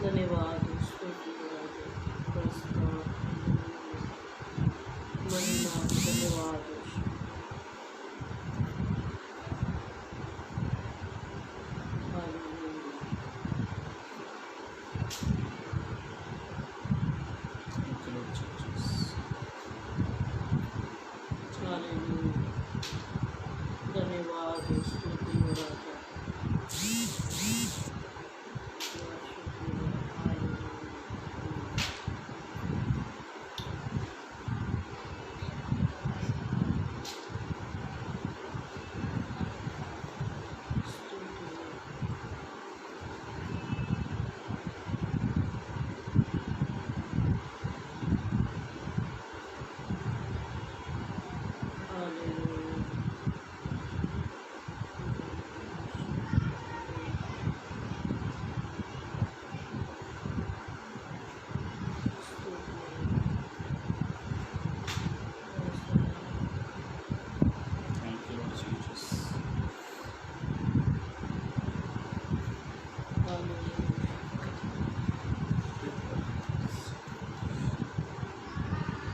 धन्यवाद, स्तुति हो राजा, प्रस्ताव महिमा, धन्यवाद, धन्यवाद, स्तुति हो राजा,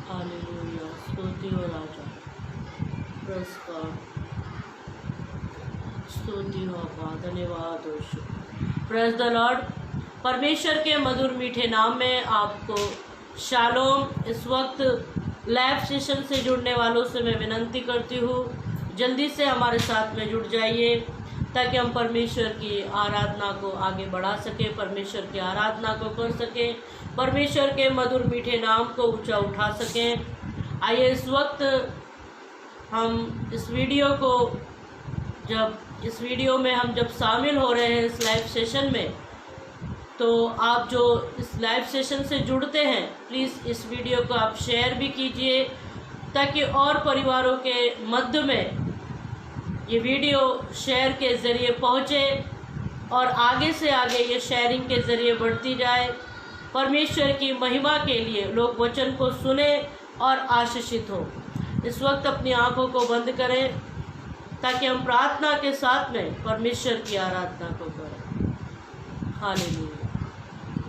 हालेलुया, स्तुति हो राजा, प्रस्ताव, स्तुति हो अब्बा, धन्यवाद हो शुक्र। Praise the Lord. परमेश्वर के मधुर मीठे नाम में आपको शालोम। इस वक्त लाइव सेशन से जुड़ने वालों से मैं विनंती करती हूँ, जल्दी से हमारे साथ में जुड़ जाइए ताकि हम परमेश्वर की आराधना को आगे बढ़ा सकें, परमेश्वर की आराधना को कर सकें, परमेश्वर के मधुर मीठे नाम को ऊंचा उठा सकें। आइए इस वक्त हम इस वीडियो में हम जब शामिल हो रहे हैं इस लाइव सेशन में, तो आप जो इस लाइव सेशन से जुड़ते हैं प्लीज़ इस वीडियो को आप शेयर भी कीजिए ताकि और परिवारों के मध्य में ये वीडियो शेयर के ज़रिए पहुँचे और आगे से आगे ये शेयरिंग के ज़रिए बढ़ती जाए। परमेश्वर की महिमा के लिए लोग वचन को सुने और आशीषित हो। इस वक्त अपनी आंखों को बंद करें ताकि हम प्रार्थना के साथ में परमेश्वर की आराधना को करें। हालेलुया,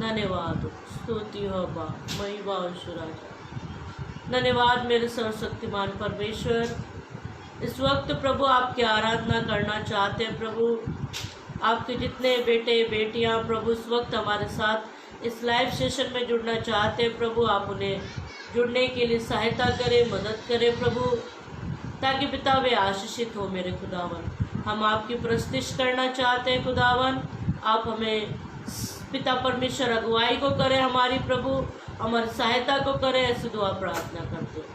धन्यवाद, स्तुति हो अब्बा, महिमा और राजा। धन्यवाद मेरे सर्वशक्तिमान परमेश्वर। इस वक्त प्रभु आपकी आराधना करना चाहते हैं। प्रभु आपके जितने बेटे बेटियां प्रभु इस वक्त हमारे साथ इस लाइव सेशन में जुड़ना चाहते हैं, प्रभु आप उन्हें जुड़ने के लिए सहायता करें, मदद करें प्रभु, ताकि पिता वे आशीषित हो। मेरे खुदावन, हम आपकी प्रस्तुति करना चाहते हैं खुदावन, आप हमें पिता परमेश्वर अगुवाई को करें, हमारी प्रभु हमारी सहायता को करें, ऐसी दुआ प्रार्थना करते हैं।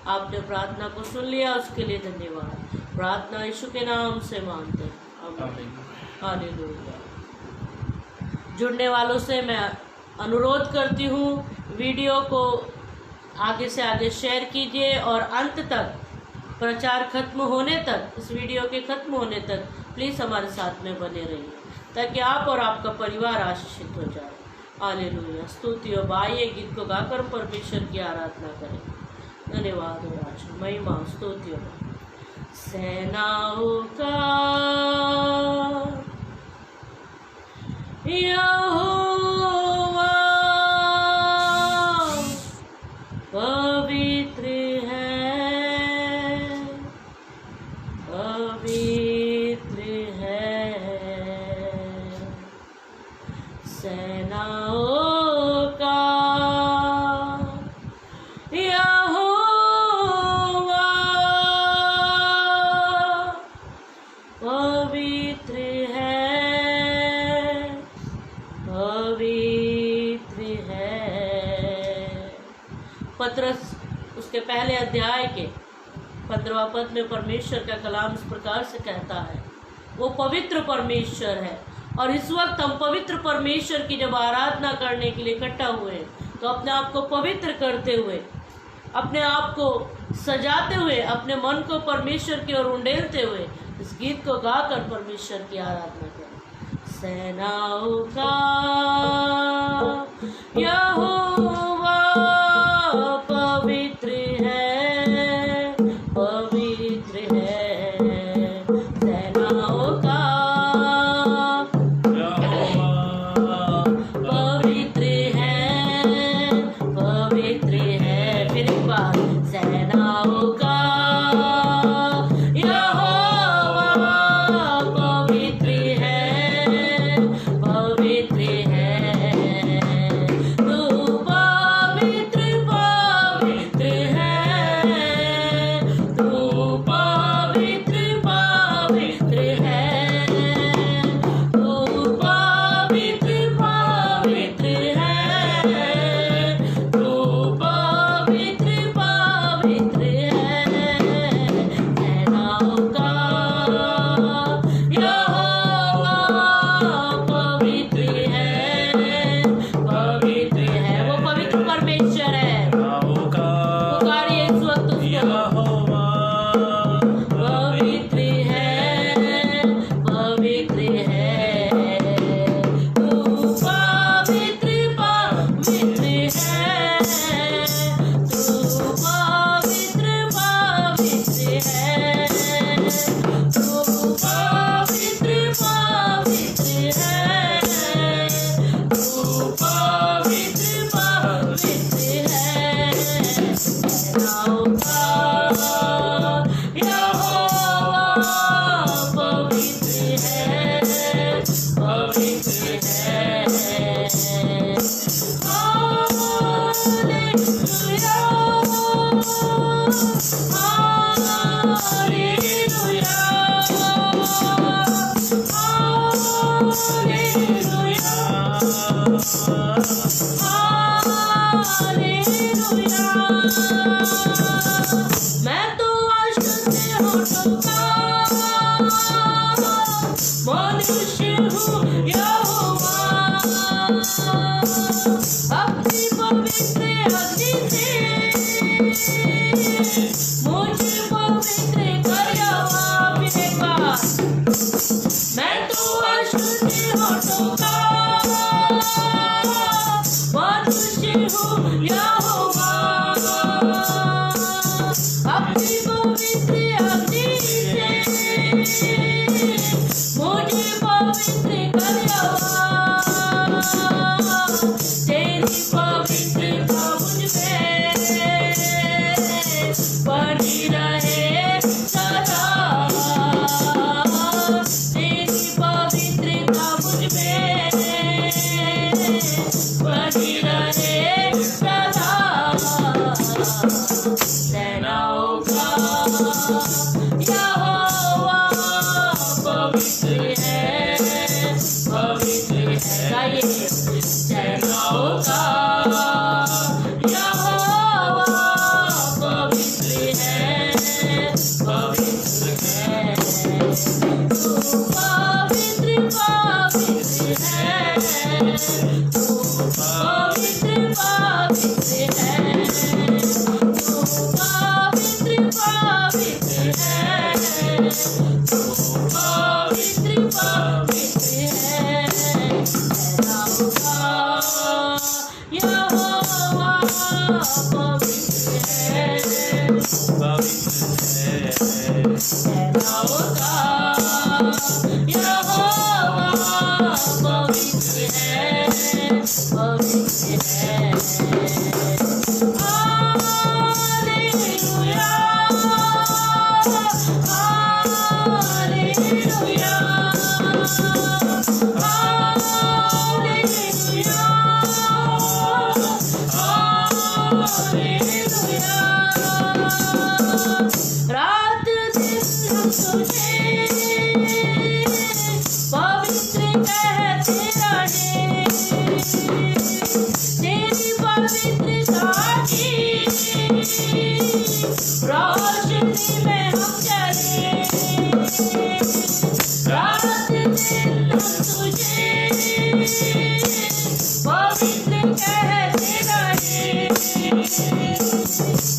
आपने प्रार्थना को सुन लिया, उसके लिए धन्यवाद। प्रार्थना यीशु के नाम से मांगते हैं, आमीन। हालेलुया। जुड़ने वालों से मैं अनुरोध करती हूँ, वीडियो को आगे से आगे शेयर कीजिए और अंत तक, प्रचार खत्म होने तक, इस वीडियो के खत्म होने तक प्लीज़ हमारे साथ में बने रहिए ताकि आप और आपका परिवार आशीषित हो जाए। हालेलुया, स्तुति और आइए गीत को गाकर परमेश्वर की आराधना करें। धन्यवाद हो राजा, महिमा स्तुति हो सेनाओं का यहोवा पवित्र है, पवित्र है, सेनाओं का यहोवा पवित्र है, पवित्र है। पतरस उसके पहले अध्याय के 15वां पद में परमेश्वर का कलाम इस प्रकार से कहता है, वो पवित्र परमेश्वर है। और इस वक्त हम पवित्र परमेश्वर की जब आराधना करने के लिए इकट्ठा हुए तो अपने आप को पवित्र करते हुए, अपने आप को सजाते हुए, अपने मन को परमेश्वर की ओर उंडेलते हुए इस गीत को गाकर परमेश्वर की आराधना करें। सेनाओं का यहोवा पवित्र है, पवित्र है। सेनाओं का यहोवा पवित्र है, पवित्र है। फिर एक बार, सेनाओं का मैं तो आश्चर्य होठों का मनुष्य हूँ यहोवा, अपनी पवित्र अग्नि से मुझे पवित्र कर यहोवा। मैं तो आश्चर्य होठों का मनुष्य हूँ यहोवा, अपनी पवित्र अग्नि से मुझे पवित्र कर यहोवा। तेरी पवित्रता मुझ में बनी रहे सदा, तेरी पवित्रता मुझ में बनी रहे सदा। सेनाओं का यहोवा पवित्र है, पवित्र है। गाइए, सेनाओं का यहोवा पवित्र है, पवित्र है। तू पवित्र पवित्र है, तू पवित्र पवित्र है, तू पवित्र पवित्र है, तू पवित्र पवित्र है। सेनाओं का यहोवा पवित्र है, पवित्र है। सेनाओं का यहोवा पवित्र है, पवित्र है। Hallelujah, hallelujah, hallelujah, hallelujah. रात दिन तुझे पवित्र कहते रहे, तेरी पवित्रता की रोशनी में हम चले। रात दिन तुझे पवित्र कहते रहे,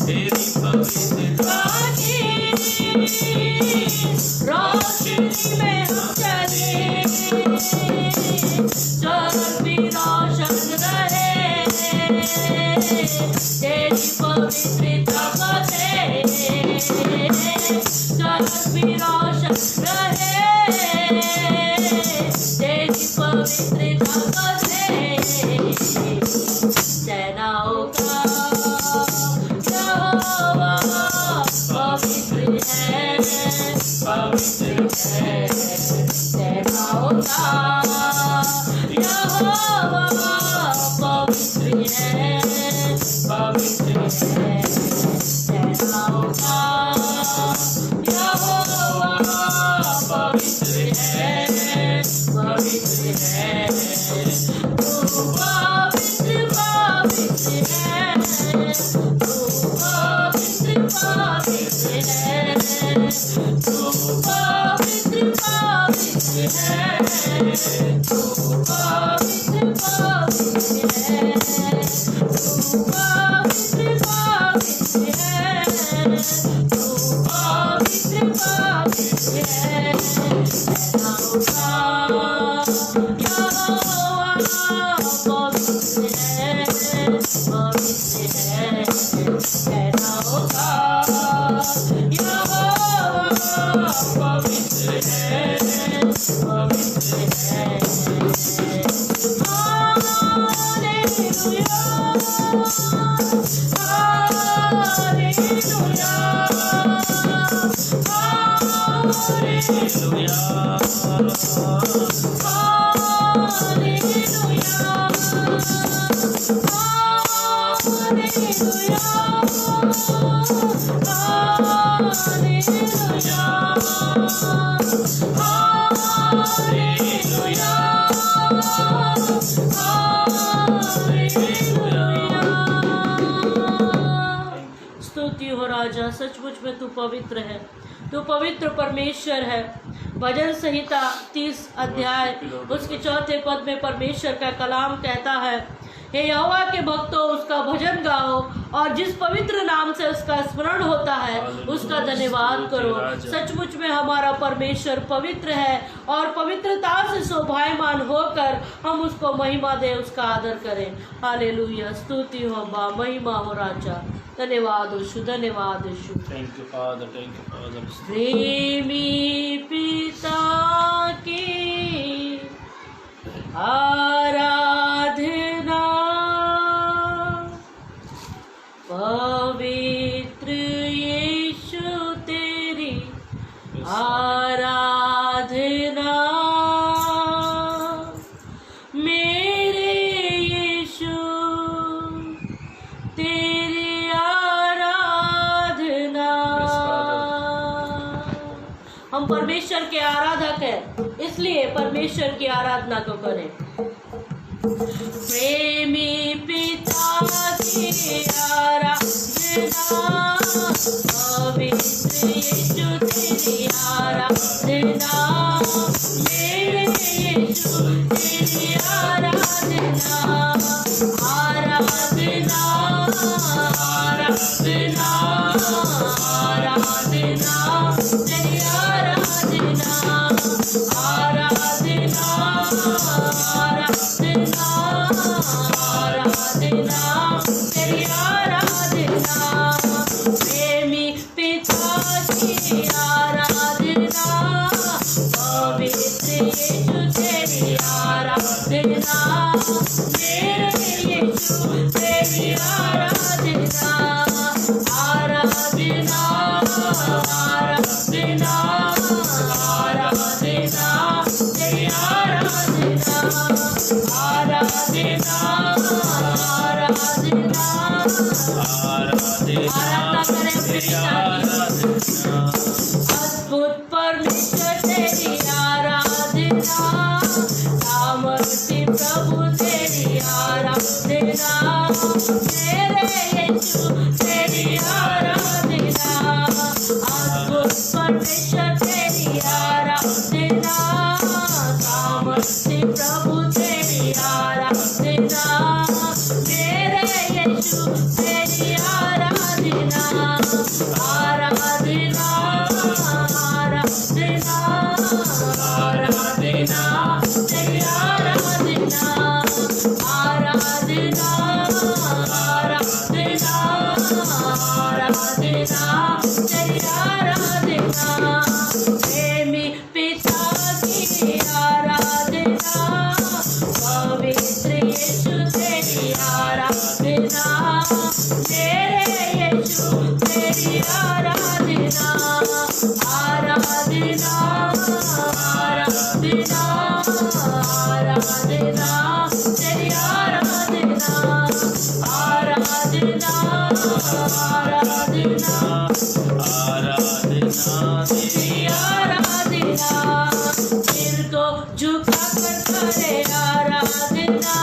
तेरी पवित्रता की रोशनी में हम चले। घर भी रोशन रहे, तेरी पवित्रता बसे। सेनाओं का यहोवा पवित्र है, पवित्र है। सेनाओं का यहोवा पवित्र है, पवित्र है। सेनाओं का यहोवा पवित्र है, पवित्र है। तू पवित्र पवित्र है, तू पवित्र पवित्र है, तू पवित्र पवित्र है, तू पवित्र पवित्र है, तू पवित्र पवित्र है, तू पवित्र पवित्र है। सेनाओं का यहोवा पवित्र है, पवित्र है। सेनाओं का यहोवा पवित्र है, पवित्र है। हालेलुया, हालेलुया, हालेलुया, स्तुति हो राजा, सचमुच में तू पवित्र है, तू पवित्र परमेश्वर है। भजन संहिता 30 अध्याय उसके 4 पद में परमेश्वर का कलाम कहता है, हे यहोवा के भक्तों उसका भजन गाओ और जिस पवित्र नाम से उसका स्मरण होता है उसका धन्यवाद करो। सचमुच में हमारा परमेश्वर पवित्र है और पवित्रता से शोभायमान होकर हम उसको महिमा दे, उसका आदर करें। हालेलुया, स्तुति हो बा, महिमा हो राजा। धन्यवाद यीशु, धन्यवाद Yeshu. Thank you father, thank you father. प्रेमी पिता की आराधना, पवित्र यीशु तेरी आराधना, मेरे यीशु तेरी आराधना। हम परमेश्वर के आराधक हैं, इसलिए परमेश्वर की आराधना को करें। प्रेमी पिता की आराधना, पवित्र यीशु तेरी आराधना, मेरे यीशु तेरी आराधना, आराधना, आराधना, आराधना, तेरी आराधना, आराधना, आराधना, आराधना, तेरी आराधना। प्रेमी पिता की आराधना, पवित्र यीशु तेरी आराधना, मेरे यीशु तेरी आराधना, आराधना, आराधना, आराधना, तेरी आराधना, आराधना, आराधना, आराधना करें पिता की। अद्भुत परमेश्वर तेरी आराधना, सामर्थी प्रभु तेरी आराधना, मेरे यीशु तेरी आराधना। अद्भुत परमेश्वर तेरी आराधना, सामर्थी प्रभु तेरी आराधना, मेरे यीशु तेरी आराधना, आराधना, आराधना, आराधना, तेरी आराधना, आराधना, आराधना, आराधना, तेरी तेरी आराधना, आराधना, आराधना, आराधना, तेरी आराधना, आराधना, आराधना, आराधना तेरी आराधना, सिर को झुका कर करे आराधना,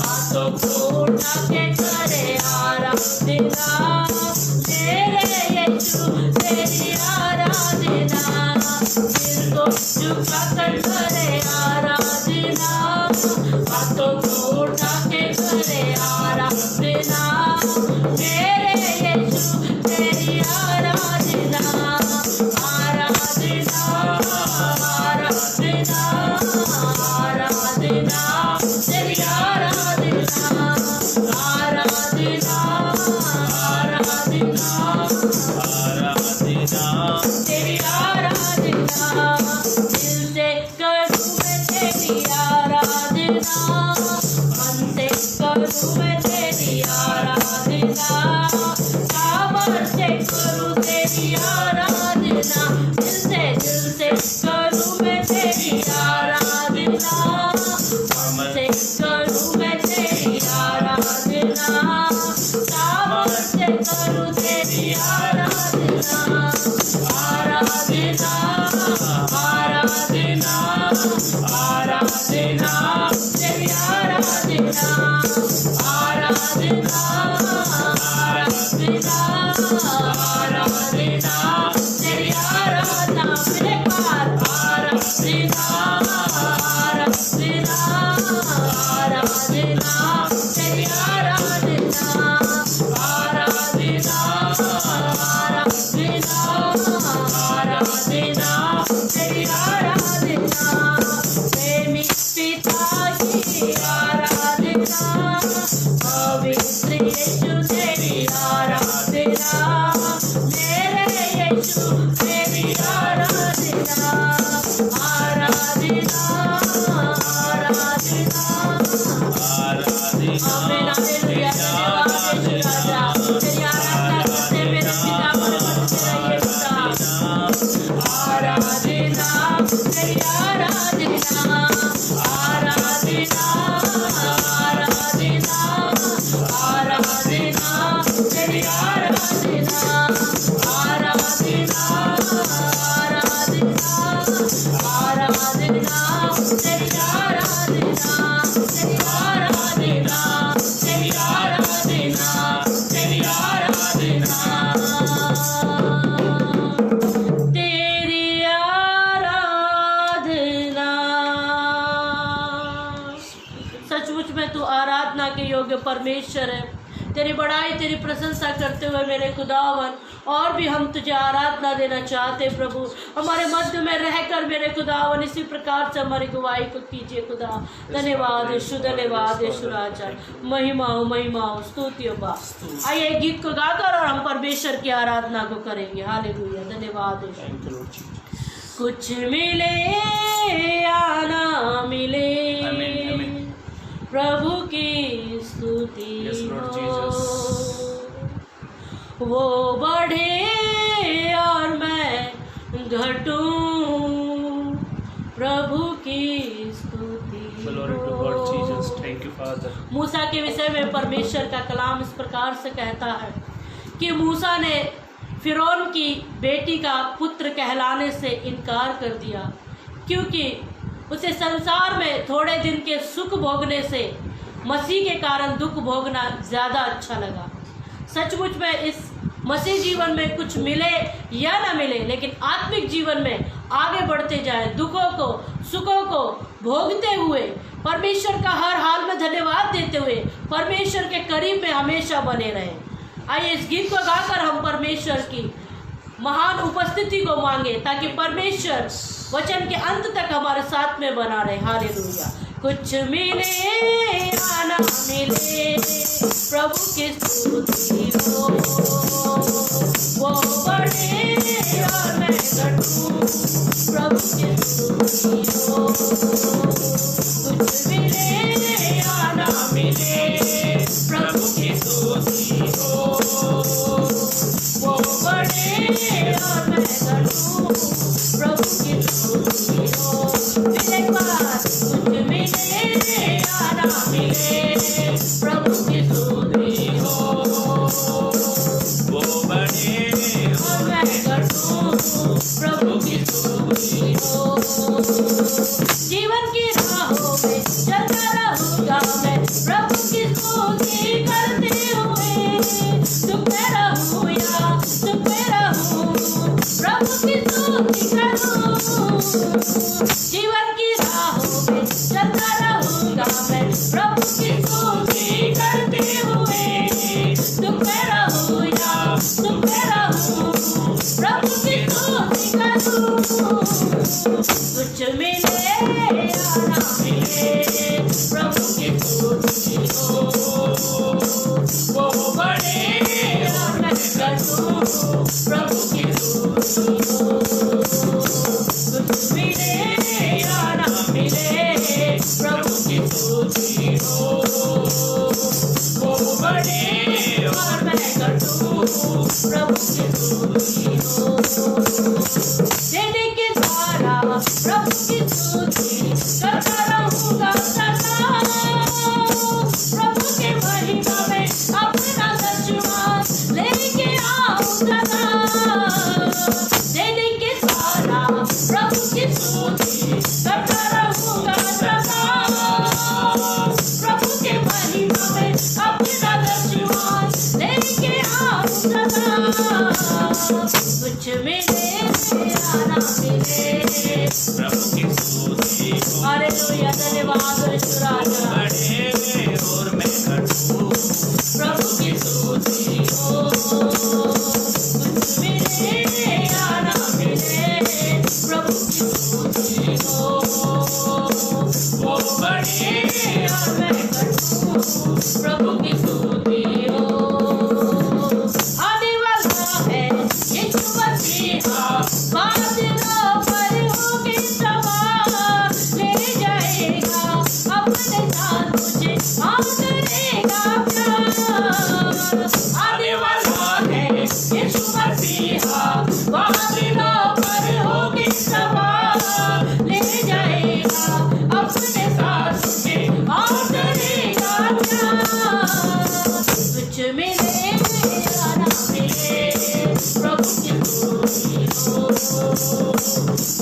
हाथों को उठा के करे आराधना, तेरे यीशु तेरी आराधना, सिर को झुका कर करे आराधना, हाथों को उठा के करे आराधना, तेरे यीशु तेरी आराधना, आराधना, आराधना, आराधना, तेरी आराधना, आराधना, आराधना, आराधना तेरी आराधना, दिल से करूं मैं तेरी आराधना, मन से करूं मैं तेरी आराधना, कामर से करूं तेरी आराधना, दिल से करूं मैं तेरी आराधना, मन से करूं मैं तेरी आराधना, कामर से करूं तेरी आराधना, आराधना, आराधना, आराधना, तेरी आराधना, आराधना, आराधना, आराधना, तेरी आराधना, मेरे पास आराधना, आराधना, आराधना, तेरी आराधना, आराधना, आराधना, आराधना, तेरी आराधना, प्रेमी पिता की आराधना, पवित्र यीशु तेरी आराधना, मेरे यीशु तेरी आराधना, आराधना, आराधना, आमीन, हालेलुया, धन्यवाद यीशु राजा, तेरी आराधना करते मेरे पिता परमेश्वर रहिए पिता, आराधना, तेरी आराधना, आराधना, आराधना, आराधना, तेरी आराधना, आराधना, आराधना, आराधना, तेरी आराधना, तेरी आराधना, तेरी आराधना, तेरी आराधना, तेरी आराधना। सचमुच में तू आराधना के योग्य परमेश्वर है। तेरी बड़ाई तेरी प्रशंसा करते हुए मेरे खुदावन और भी हम तुझे आराधना देना चाहते प्रभु। हमारे मध्य में रहकर मेरे खुदावन इसी प्रकार से हमारी गवाही को कीजिए खुदा। धन्यवाद यीशु, धन्यवाद यीशु राजा, महिमा हो, महिमा हो, स्तुति हो बा। आइए गीत को गाकर और हम परमेश्वर की आराधना को करेंगे। हालेलुया, धन्यवाद यीशु। Thank you, Lord Jesus. कुछ मिले या ना मिले, Amen, amen. प्रभु की स्तुति Yes, Lord हो। Jesus. वो बढ़े और मैं घटूं, प्रभु की स्तुति Glory to God, Jesus. Thank you, Father. मूसा के विषय में परमेश्वर का कलाम इस प्रकार से कहता है कि मूसा ने फिरौन की बेटी का पुत्र कहलाने से इनकार कर दिया, क्योंकि उसे संसार में थोड़े दिन के सुख भोगने से मसीह के कारण दुख भोगना ज़्यादा अच्छा लगा। सचमुच में इस मसीह जीवन में कुछ मिले या ना मिले, लेकिन आत्मिक जीवन में आगे बढ़ते जाएं, दुखों को सुखों को भोगते हुए, परमेश्वर का हर हाल में धन्यवाद देते हुए परमेश्वर के करीब में हमेशा बने रहें। आइए इस गीत को गाकर हम परमेश्वर की महान उपस्थिति को मांगे, ताकि परमेश्वर वचन के अंत तक हमारे साथ में बना रहे। हालेलुया। कुछ मिले या ना मिले, प्रभु की स्तुति हो। वो बढ़े और मैं घटूं, प्रभु की स्तुति हो। कुछ मिले या ना मिले, प्रभु की स्तुति हो। वो बढ़े और मैं करूं प्रभु की स्तुति हो। फिर एक बार कुछ मिले या ना मिले प्रभु की स्तुति हो। वो बढ़े और मैं करूं प्रभु की स्तुति हो। जीवन की राहों में चलता रहूंगा मैं प्रभु की स्तुति करते हुए। सुख में रहूं या सुख में रहूं प्रभु की स्तुति करूं। जीवन की राहों में चलता रहूंगा मैं प्रभु की स्तुति करते हुए। सुख में रहूं या सुख में रहूं प्रभु की स्तुति करूं। कुछ मिले या ना मिले प्रभु की स्तुति हो। वो बढ़े और मैं करूं प्रभु की स्तुति हो। कुछ मिले या ना मिले प्रभु की स्तुति हो। वो बढ़े और मैं करूं प्रभु की स्तुति हो। देने के द्वारा प्रभु की स्तुति करता रहूंगा सदा। प्रभु के महिमा में अपना दर्शन लेके आऊं सदा। देने के द्वारा प्रभु की स्तुति करता रहूंगा सदा। प्रभु के महिमा में अपना दर्शन लेके आऊं सदा। कुछ मिले या ना मिले प्रभु की स्तुति हो। हालेलुया, धन्यवाद यीशु राजा। बढ़े और मैं करूं प्रभु की स्तुति हो। कुछ मिले या ना मिले प्रभु की स्तुति हो। वो बढ़े और मैं करूं प्रभु की स्तुति हो। आने वाला है यीशु मसीहा, बादलों पर होके सवार, ले जाएगा अपने साथ मुझे और करेगा प्यार। आने वाला है यीशु मसीहा, बादलों पर होके सवार, ले जाएगा अपने साथ मुझे और करेगा प्यार। कुछ मिले या ना मिले प्रभु की स्तुति हो।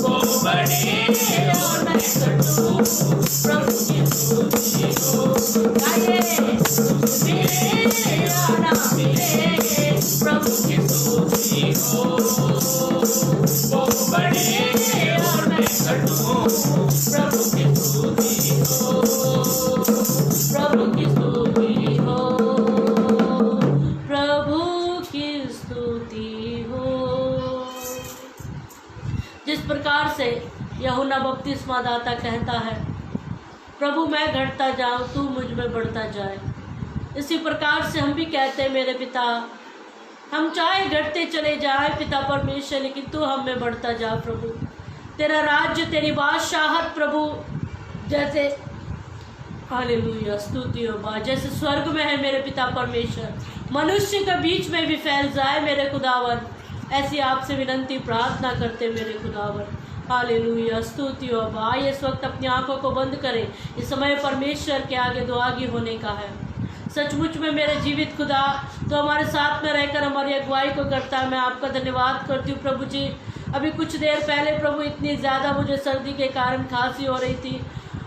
वो बढ़े और मैं करूं प्रभु की स्तुति हो। गाइए, कुछ मिले या ना मिले प्रभु की स्तुति हो। वो बढ़े और मैं करूं प्रभु की स्तुति हो। प्रभु की स्तुति हो। प्रभु की स्तुति हो। जिस प्रकार से यूहन्ना बपतिस्मा दाता कहता है, प्रभु मैं घटता जाऊं तू मुझ में बढ़ता जाए, इसी प्रकार से हम भी कहते हैं मेरे पिता, हम चाहे घटते चले जाए पिता परमेश्वर, लेकिन तू हम में बढ़ता जा प्रभु। तेरा राज्य, तेरी बादशाहत प्रभु जैसे, हालेलुया, स्तुति हो बा, जैसे स्वर्ग में है मेरे पिता परमेश्वर, मनुष्य के बीच में भी फैल जाए मेरे खुदावन। ऐसी आपसे विनंती प्रार्थना करते मेरे खुदावन। हालेलुया, स्तुति हो बा। इस वक्त अपनी आंखों को बंद करें, इस समय परमेश्वर के आगे दुआगी होने का है। सचमुच में मेरे जीवित खुदा तो हमारे साथ में रहकर हमारी अगुवाई को करता है। मैं आपका धन्यवाद करती हूँ प्रभु जी। अभी कुछ देर पहले प्रभु इतनी ज़्यादा मुझे सर्दी के कारण खांसी हो रही थी।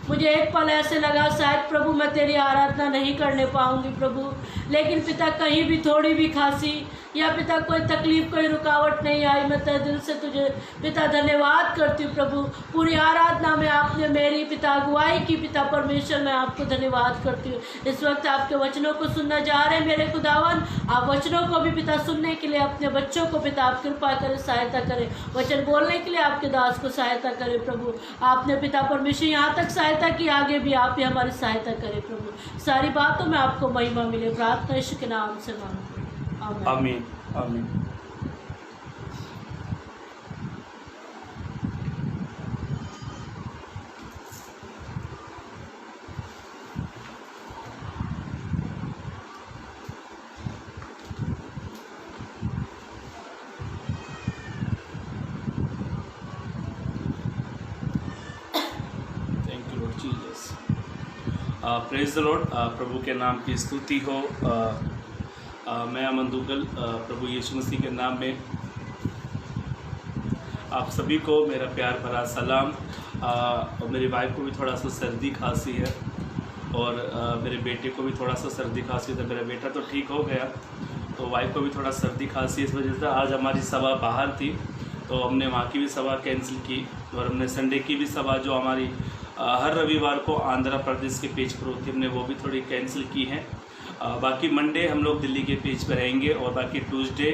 मुझे एक पल ऐसे लगा शायद प्रभु मैं तेरी आराधना नहीं करने पाऊंगी प्रभु, लेकिन पिता कहीं भी थोड़ी भी खांसी या पिता कोई तकलीफ, कोई रुकावट नहीं आई। मैं तेरे दिल से तुझे पिता धन्यवाद करती हूँ प्रभु। पूरी आराधना में आपने मेरी पिता अगुवाई की पिता परमेश्वर, मैं आपको धन्यवाद करती हूँ। इस वक्त आपके वचनों को सुनना जा रहे हैं मेरे खुदावन। आप वचनों को भी पिता सुनने के लिए अपने बच्चों को पिता आप कृपा करें, सहायता करें। वचन बोलने के लिए आपके दास को सहायता करें प्रभु। आपने पिता परमेश्वर यहाँ तक सहायता की, आगे भी आप ही हमारी सहायता करें प्रभु। सारी बातों में आपको महिमा मिले, प्रार्थना यीशु के नाम से मांगते हैं, आमीन आमीन। Praise the Lord. प्रभु के नाम की स्तुति हो। मैं अमन दुग्गल प्रभु यीशु मसीह के नाम में आप सभी को मेरा प्यार भरा सलाम। और मेरी वाइफ को भी थोड़ा सा सर्दी खांसी है और मेरे बेटे को भी थोड़ा सा सर्दी खांसी था। मेरा बेटा तो ठीक हो गया, तो वाइफ को भी थोड़ा सर्दी खांसी, इस वजह से आज हमारी सभा बाहर थी तो हमने वहाँ की भी सभा कैंसिल की और हमने संडे की भी सभा जो हमारी हर रविवार को आंध्र प्रदेश के पेज पर होती है हमने वो भी थोड़ी कैंसिल की है। बाकी मंडे हम लोग दिल्ली के पेज पर रहेंगे और बाकी ट्यूसडे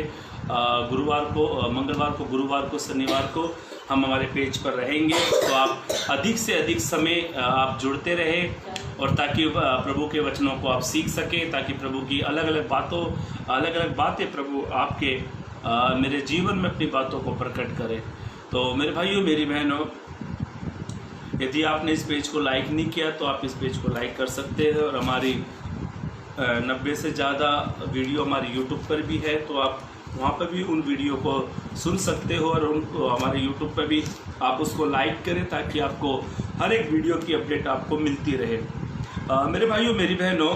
गुरुवार को, मंगलवार को, गुरुवार को, शनिवार को हम हमारे पेज पर रहेंगे। तो आप अधिक से अधिक समय आप जुड़ते रहें और ताकि प्रभु के वचनों को आप सीख सकें, ताकि प्रभु की अलग अलग बातें प्रभु आपके मेरे जीवन में अपनी बातों को प्रकट करें। तो मेरे भाइयों मेरी बहनों, यदि आपने इस पेज को लाइक नहीं किया तो आप इस पेज को लाइक कर सकते हैं और हमारी 90 से ज़्यादा वीडियो हमारे यूट्यूब पर भी है, तो आप वहाँ पर भी उन वीडियो को सुन सकते हो और उनको हमारे यूट्यूब पर भी आप उसको लाइक करें ताकि आपको हर एक वीडियो की अपडेट आपको मिलती रहे। मेरे भाइयों मेरी बहनों,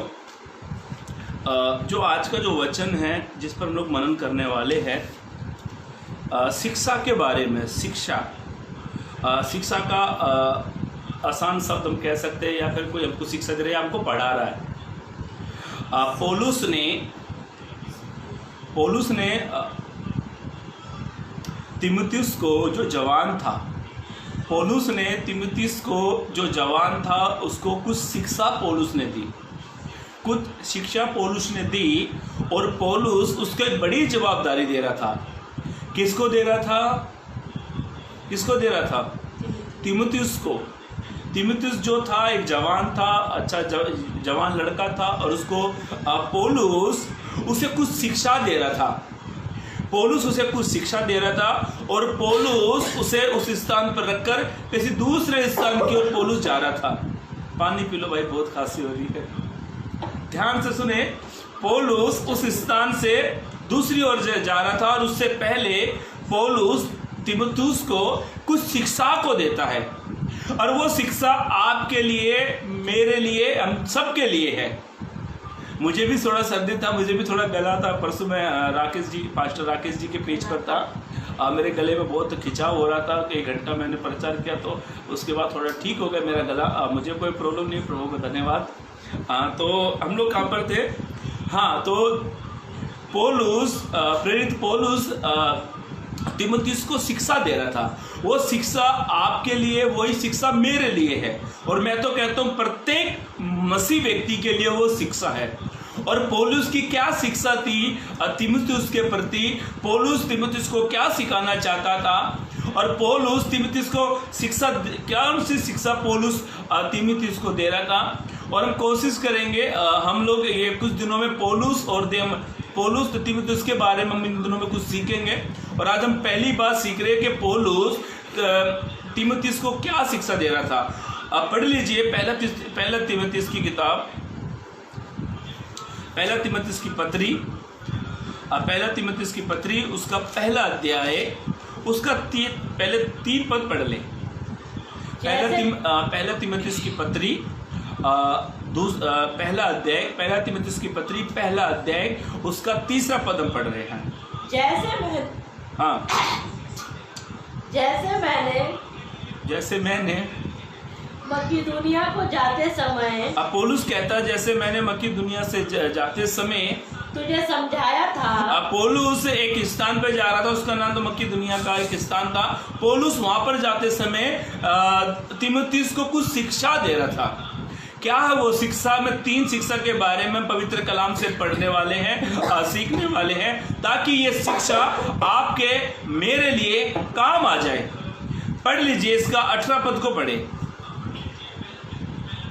जो आज का जो वचन है जिस पर हम लोग मनन करने वाले हैं, शिक्षा के बारे में। शिक्षा का आसान शब्द हम कह सकते हैं, या फिर कोई हमको शिक्षा दे रहा है, हमको पढ़ा रहा है। पौलुस ने तीमुथियुस को जो जवान था, पौलुस ने तीमुथियुस को जो जवान था उसको कुछ शिक्षा पौलुस ने दी, कुछ शिक्षा पौलुस ने दी और पौलुस उसको एक बड़ी जवाबदारी दे रहा था। किसको दे रहा था? तीमुथियुस को। तीमुथियुस जो था एक जवान था, अच्छा जवान लड़का था और उसको पौलुस उसे कुछ शिक्षा दे रहा था। पौलुस उसे कुछ शिक्षा दे रहा था और पौलुस उसे उस स्थान पर रखकर किसी दूसरे स्थान की ओर पौलुस जा रहा था। पानी पी लो भाई, बहुत खांसी हो रही है, ध्यान से सुने। पौलुस उस स्थान से दूसरी ओर जा रहा था और उससे पहले पौलुस तीमुथियुस को कुछ शिक्षा को देता है और वो शिक्षा आपके लिए, मेरे लिए, हम सब के लिए है। मुझे भी थोड़ा सर्दी था, मुझे भी थोड़ा गला था। परसों मैं पास्टर राकेश जी के पेज पर था, मेरे गले में बहुत खिंचाव हो रहा था। 1 घंटा मैंने प्रचार किया तो उसके बाद थोड़ा ठीक हो गया मेरा गला। मुझे कोई प्रॉब्लम नहीं, प्रभु का धन्यवाद। तो हम लोग कहाँ पर थे? हाँ, तो प्रेरित पौलुस तीमुथियुस को शिक्षा दे रहा था। वो शिक्षा आपके लिए, वही शिक्षा मेरे लिए है और मैं तो कहता हूँ प्रत्येक मसीह व्यक्ति के लिए वो शिक्षा है। और पौलुस की क्या शिक्षा थी तीमुथियुस के प्रति? पौलुस तीमुथियुस को क्या सिखाना चाहता था और पौलुस तीमुथियुस को शिक्षा पौलुस तीमुथियुस को दे रहा था। और हम कोशिश करेंगे हम लोग ये कुछ दिनों में पौलुस तो तीमुथियुस के बारे में हम इन दिनों में कुछ सीखेंगे। और आज हम पहली बात सीख रहे हैं कि पौलुस तीमुथियुस को क्या शिक्षा दे रहा था। आप पढ़ लीजिए पहला तीमुथियुस की किताब, पहला तीमुथियुस की पत्री उसका पहला अध्याय, उसका पहले 3 पद पढ़ लें। पहला तीमुथियुस की पत्री पहला तीमुथियुस की पत्री पहला अध्याय उसका 3रा पद हम पढ़ रहे हैं। जैसे मैंने मकिदुनिया को जाते समय, पौलुस कहता है जैसे मैंने मकिदुनिया से जाते समय तुझे समझाया था। पौलुस एक स्थान पर जा रहा था, उसका नाम तो मकिदुनिया का एक स्थान था। पौलुस वहां पर जाते समय तीमुथियुस को कुछ शिक्षा दे रहा था। क्या है वो शिक्षा? में 3 शिक्षा के बारे में पवित्र कलाम से पढ़ने वाले हैं, सीखने वाले हैं, ताकि ये शिक्षा आपके मेरे लिए काम आ जाए। पढ़ लीजिए, इसका 18 पद को पढ़े,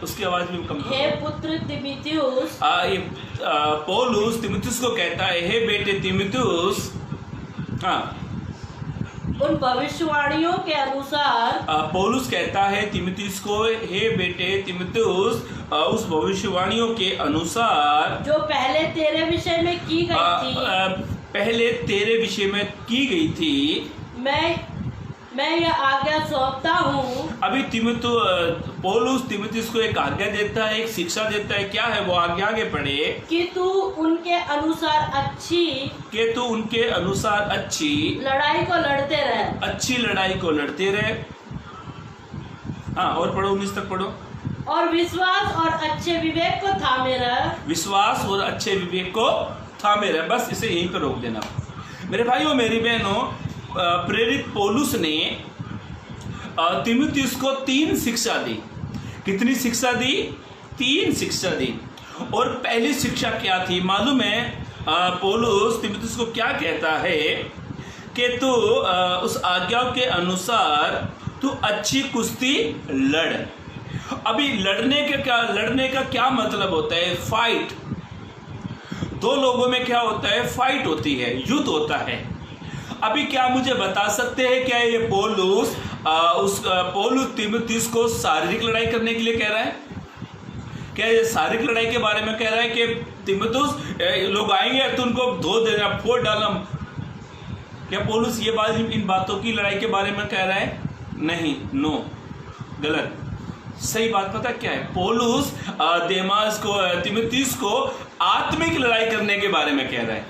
उसकी आवाज भी कम। हे पुत्र तीमुथियुस, पौलुस तीमुथियुस को कहता है, हे बेटे तीमुथियुस, उन भविष्यवाणियों के अनुसार, पौलुस कहता है तीमुथियुस को, हे बेटे तीमुथियुस, उस भविष्यवाणियों के अनुसार जो पहले तेरे विषय में की गई थी, पहले तेरे विषय में की गई थी, मैं यह आज्ञा सौंपता हूँ। अभी पौलुस तीमुथियुस को एक आज्ञा देता है, एक शिक्षा देता है। क्या है वो आज्ञा? आगे पढ़े कि तू उनके अनुसार अच्छी लड़ाई को लड़ते रहे। अच्छी लड़ाई को लड़ते रहे। हाँ, और पढ़ो, 19 तक पढ़ो। और विश्वास और अच्छे विवेक को थामे रह। विश्वास और अच्छे विवेक को थामे रहे। बस इसे यहीं पर रोक देना। मेरे भाइयों, मेरी बहनों, प्रेरित पौलुस ने तीमुथियुस को 3 शिक्षा दी। कितनी शिक्षा दी? 3 शिक्षा दी। और पहली शिक्षा क्या थी मालूम है? पौलुस तीमुथियुस को क्या कहता है कि तू उस आज्ञा के अनुसार तू अच्छी कुश्ती लड़। अभी लड़ने का क्या मतलब होता है? फाइट। 2 लोगों में क्या होता है? फाइट होती है, युद्ध होता है। अभी क्या मुझे बता सकते हैं क्या ये पौलुस तीमुथियुस को शारीरिक लड़ाई करने के लिए कह रहा है? क्या ये शारीरिक लड़ाई के बारे में कह रहा है कि तीमुथियुस लोग आएंगे तो उनको धो देना, फोड़ डालना? क्या पौलुस ये बात, इन बातों की लड़ाई के बारे में कह रहा है? नहीं, नो, गलत। सही बात पता क्या है? पौलुस तीमुथियुस को आत्मिक लड़ाई करने के बारे में कह रहा है।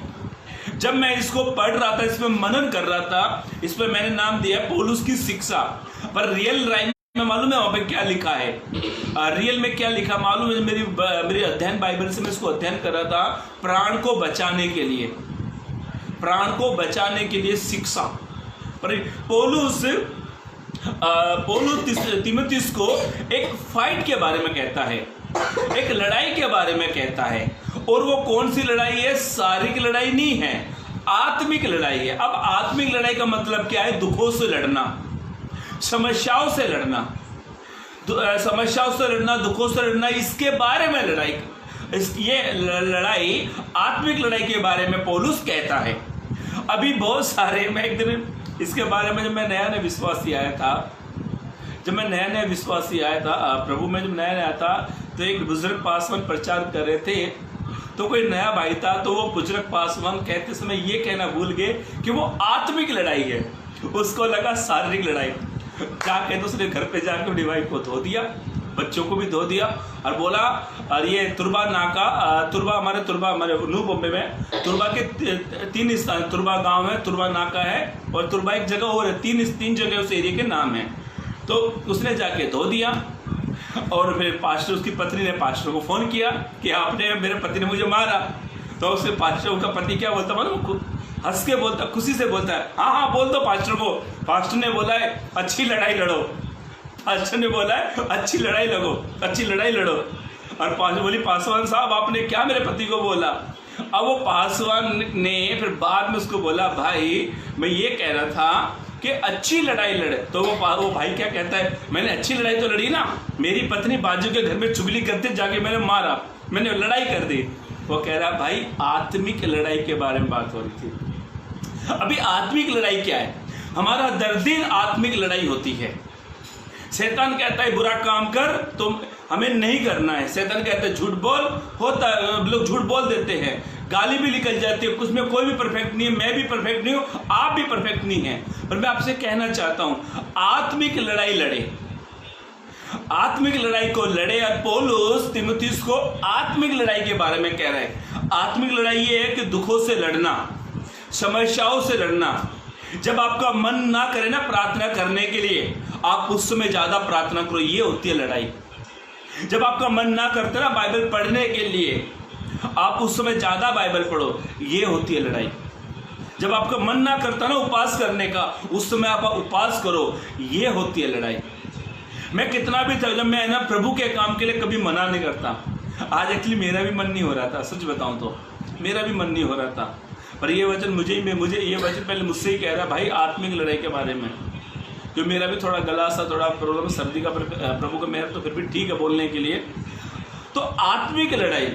जब मैं इसको पढ़ रहा था, इस पर मनन कर रहा था, इस पर मैंने नाम दिया पौलुस की शिक्षा। पर रियल लाइन में मालूम है वहां पे क्या लिखा है? रियल में क्या लिखा मालूम है? मेरी अध्ययन बाइबल से मैं इसको अध्ययन कर रहा था। प्राण को बचाने के लिए शिक्षा। पर पौलुस तीमुथियुस को एक फाइट के बारे में कहता है, एक लड़ाई के बारे में कहता है। और वो कौन सी लड़ाई है? शारीरिक लड़ाई नहीं है, आत्मिक लड़ाई है। अब आत्मिक लड़ाई का मतलब क्या है? दुखों से लड़ना, समस्याओं से लड़ना, दुखों से लड़ना, इसके बारे में लड़ाई। ये लड़ाई, आत्मिक लड़ाई के बारे में पौलुस कहता है। अभी बहुत सारे, मैं एक दिन इसके बारे में, जब मैं नया विश्वासी आया था, प्रभु में जब नया था, तो एक बुजुर्ग पासवान प्रचार कर रहे थे। तो कोई नया भाई था, तो वो बुजुर्ग पासवान कहते समय ये कहना भूल गए कि वो आत्मिक लड़ाई है। उसको लगा शारीरिक लड़ाई। जाके तो उसने घर पे जाकर अपनी वाइफ को धो दिया, बच्चों को भी धो दिया, और बोला, और ये तुरबा हमारे न्यू बॉम्बे में तुरबा के 3 स्थान, तुरबा गांव है, तुरबा नाका है, और तुरबा एक जगह और है। 3 जगह उस एरिया के नाम है। तो उसने जाके धो दिया, और फिर पास्टर, उसकी पत्नी ने पास्टर को फोन किया कि आपने, मेरे पति ने मुझे मारा। तो उससे पास्टर का पति क्या बोलता मालूम? हंस के बोलता, खुशी से बोलता है, हाँ बोल दो पास्टर को। पास्टर ने बोला है अच्छी लड़ाई लड़ो। पास्टर ने बोला है अच्छी लड़ाई लड़ो। और बोली, पासवान साहब आपने क्या मेरे पति को बोला? अब वो पासवान ने फिर बाद में उसको बोला, भाई मैं ये कह रहा था कि अच्छी लड़ाई लड़े। तो वो भाई क्या कहता है, मैंने अच्छी लड़ाई तो लड़ी ना, मेरी पत्नी बाजू के घर में चुगली करते जाके मैंने मारा, मैंने लड़ाई कर दी। वो कह रहा भाई आत्मिक लड़ाई के बारे में बात हो रही थी। अभी आत्मिक लड़ाई क्या है? हमारा दर्दिन आत्मिक लड़ाई होती है। शैतान कहता है बुरा काम कर, तो हमें नहीं करना है। शैतान कहता है झूठ बोल, होता है, लोग झूठ बोल देते हैं, गाली भी निकल जाती है, कुछ में कोई भी परफेक्ट नहीं है, मैं भी परफेक्ट नहीं हूँ, आप भी परफेक्ट नहीं है। पर मैं आपसे कहना चाहता हूँ, आत्मिक लड़ाई लड़े, आत्मिक लड़ाई को लड़े। और पौलुस तीमुथियुस को आत्मिक लड़ाई के बारे में कह रहे हैं। आत्मिक लड़ाई ये है कि दुखों से लड़ना, समस्याओं से लड़ना। जब आपका मन ना करे ना प्रार्थना करने के लिए, आप उस समय ज्यादा प्रार्थना करो, ये होती है लड़ाई। जब आपका मन ना करते ना बाइबल पढ़ने के लिए, आप उस समय ज्यादा बाइबल पढ़ो, ये होती है लड़ाई। जब आपका मन ना करता ना उपवास करने का, उस समय आप उपवास करो, ये होती है लड़ाई। मैं कितना भी जब मैं ना प्रभु के काम के लिए कभी मना नहीं करता। आज एक्चुअली मेरा भी मन नहीं हो रहा था, सच बताऊं तो मेरा भी मन नहीं हो रहा था, पर ये वचन मुझे ये वचन पहले मुझसे ही कह रहा है, भाई आत्मिक लड़ाई के बारे में। जो मेरा भी थोड़ा गला सा थोड़ा प्रॉब्लम, सर्दी का, प्रभु का मेहर तो फिर भी ठीक है बोलने के लिए। तो आत्मिक लड़ाई,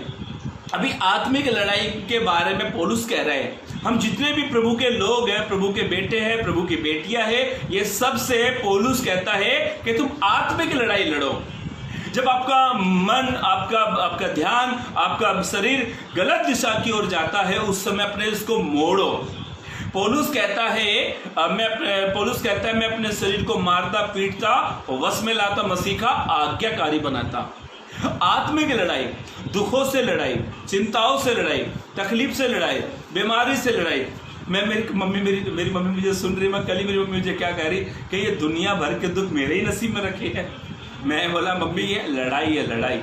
अभी आत्मिक लड़ाई के बारे में पौलुस कह रहे हैं। हम जितने भी प्रभु के लोग हैं, प्रभु के बेटे हैं, प्रभु की बेटियां हैं, ये सब से पौलुस कहता है कि तुम आत्मिक लड़ाई लड़ो। जब आपका मन, आपका ध्यान, आपका शरीर गलत दिशा की ओर जाता है, उस समय अपने इसको मोड़ो। पौलुस कहता है मैं अपने शरीर को मारता पीटता वश में लाता, मसीह का आज्ञाकारी बनाता। आत्मिक लड़ाई, दुखों से लड़ाई, चिंताओं से लड़ाई, तकलीफ से लड़ाई, बीमारी से लड़ाई। मेरी मम्मी मुझे सुन रही, मैं कल ही मेरी मम्मी मुझे क्या कह रही कि ये दुनिया भर के दुख मेरे ही नसीब में रखे हैं। मैं बोला मम्मी ये लड़ाई है,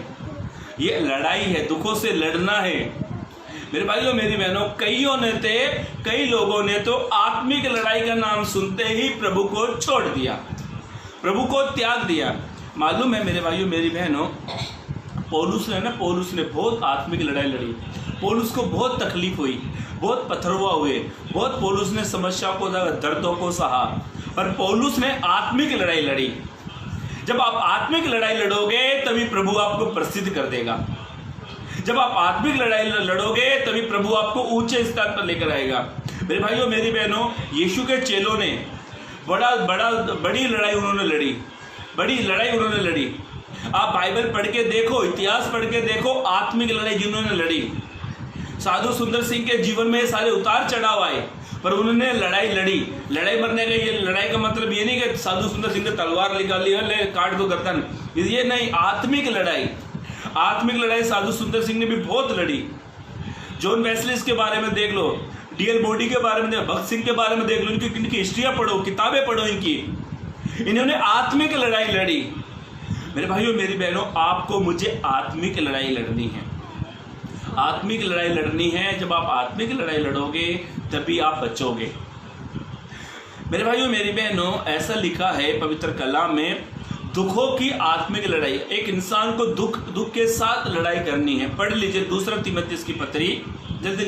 ये लड़ाई है, दुखों से लड़ना है। मेरे भाइयों मेरी बहनों, कई लोगों ने तो आत्मिक लड़ाई का नाम सुनते ही प्रभु को छोड़ दिया, प्रभु को त्याग दिया। मालूम है मेरे भाइयों मेरी बहनों, पौलुस ने बहुत आत्मिक लड़ाई लड़ी। पौलुस को बहुत तकलीफ हुई, बहुत पथरवा हुए, बहुत पौलुस ने समस्याओं को, दर्दों को सहा, पर पौलुस ने आत्मिक लड़ाई लड़ी। जब आप आत्मिक लड़ाई लड़ोगे तभी प्रभु आपको प्रसिद्ध कर देगा। जब आप आत्मिक लड़ाई लड़ोगे तभी प्रभु आपको ऊंचे स्थान पर लेकर आएगा। मेरे भाइयों मेरी बहनों, यीशु के चेलों ने बड़ी लड़ाई उन्होंने लड़ी। आप बाइबल पढ़ के देखो, इतिहास पढ़ के देखो, आत्मिक लड़ाई जिन्होंने लड़ी। साधु सुंदर सिंह के जीवन में सारे उतार चढ़ाव आए, पर उन्होंने लड़ाई लड़ी। लड़ाई मरने का ये लड़ाई का मतलब ये नहीं कि साधु सुंदर सिंह ने तलवार निकाली है, ले काट दो गर्दन, ये नहीं। आत्मिक लड़ाई साधु सुंदर सिंह ने भी बहुत लड़ी। जॉन वेस्ली के बारे में देख लो, डीएल मोडी के बारे में, भगत सिंह के बारे में देख लो, इनकी हिस्ट्रियां पढ़ो, किताबें पढ़ो इनकी। इन्होंने आत्मिक लड़ाई लड़ी। मेरे भाइयों मेरी बहनों, आपको मुझे आत्मिक लड़ाई लड़नी है। आत्मिक लड़ाई लड़नी है। जब आप आत्मिक लड़ाई लड़ोगे तभी आप बचोगे। मेरे भाइयों मेरी बहनों, ऐसा लिखा है पवित्र कलाम में, दुखों की आत्मिक लड़ाई। एक इंसान को दुख के साथ लड़ाई करनी है। पढ़ लीजिए 2 तीमुथियुस की पत्री, जल्दी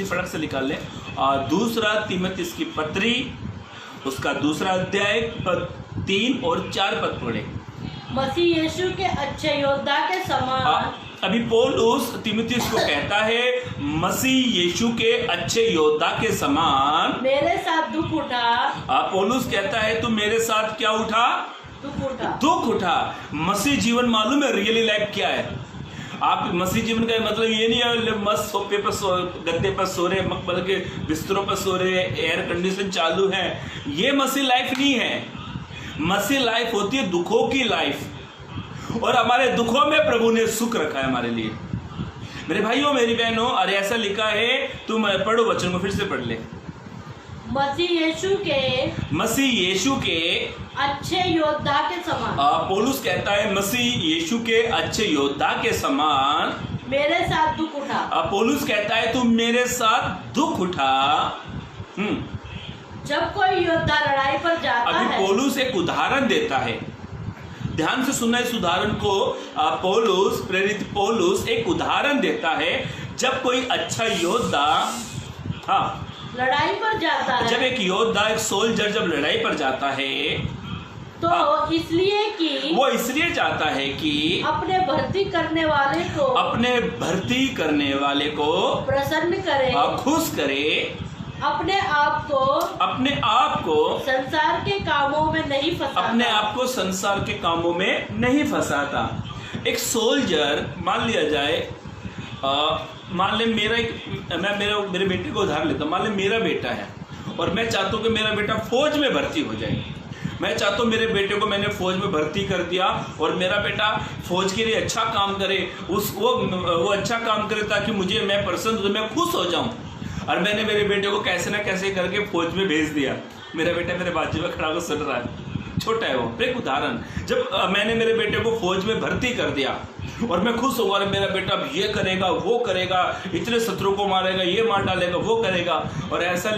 फटक से निकाल लें। 2 तीमुथियुस की पत्री, उसका 2 अध्याय 3 और 4 पद पढ़े। मसीह यीशु के अच्छे योद्धा के समान। अभी पौलुस तीमुथियुस को कहता है, मसीह यीशु के अच्छे योद्धा के समान मेरे साथ दुख उठा। पौलुस कहता है तू मेरे साथ क्या उठा? दुख उठा। मसीह जीवन मालूम है रियली लाइफ क्या है? आप मसीह जीवन का मतलब ये नहीं है मस्त सोफे पर गद्दे पर सो रहे, मकबल के बिस्तरों पर सो रहे, एयर कंडीशन चालू है। ये मसीह लाइफ नहीं है। मसीह लाइफ होती है दुखों की लाइफ, और हमारे दुखों में प्रभु ने सुख रखा है हमारे लिए। मेरे भाइयों मेरी बहनों, अरे ऐसा लिखा है, तुम पढ़ो वचन को, फिर से पढ़ ले। मसीह यीशु के अच्छे योद्धा के समान। पौलुस कहता है मसीह यीशु के अच्छे योद्धा के समान मेरे साथ दुख उठा। पौलुस कहता है तुम मेरे साथ दुख उठा। जब कोई योद्धा लड़ाई पर जाता है। अभी पौलुस एक उदाहरण देता है, ध्यान से सुनना इस उदाहरण को। प्रेरित पौलुस एक उदाहरण देता है। जब कोई अच्छा योद्धा लड़ाई पर जाता है, जब एक योद्धा, एक सोल्जर जब लड़ाई पर जाता है तो इसलिए जाता है कि अपने भर्ती करने वाले को प्रसन्न करे, खुश करे, अपने आप को संसार के कामों में नहीं फंसाता। एक सोल्जर, मान लिया जाए, मान ले मेरे बेटे को उधार लेता हूँ। मान ले मेरा बेटा है और मैं चाहता हूँ कि मेरा बेटा फौज में भर्ती हो जाए। मैं चाहता हूँ मेरे बेटे को मैंने फौज में भर्ती कर दिया और मेरा बेटा फौज के लिए अच्छा काम करे, वो अच्छा काम करे ताकि मैं प्रसन्न, मैं खुश हो जाऊँ। और मैंने मेरे बेटे को कैसे ना कैसे करके फौज में भेज दिया। मेरा बेटा मेरे बाजू में खड़ा होकर सुन रहा है, छोटा है वो। एक उदाहरण, जब मैंने मेरे बेटे को फौज में भर्ती कर दिया और मैं खुश हुआ, मेरा बेटा अब ये करेगा, वो करेगा, इतने शत्रु को मारेगा, ये मार डालेगा, वो करेगा, और ऐसा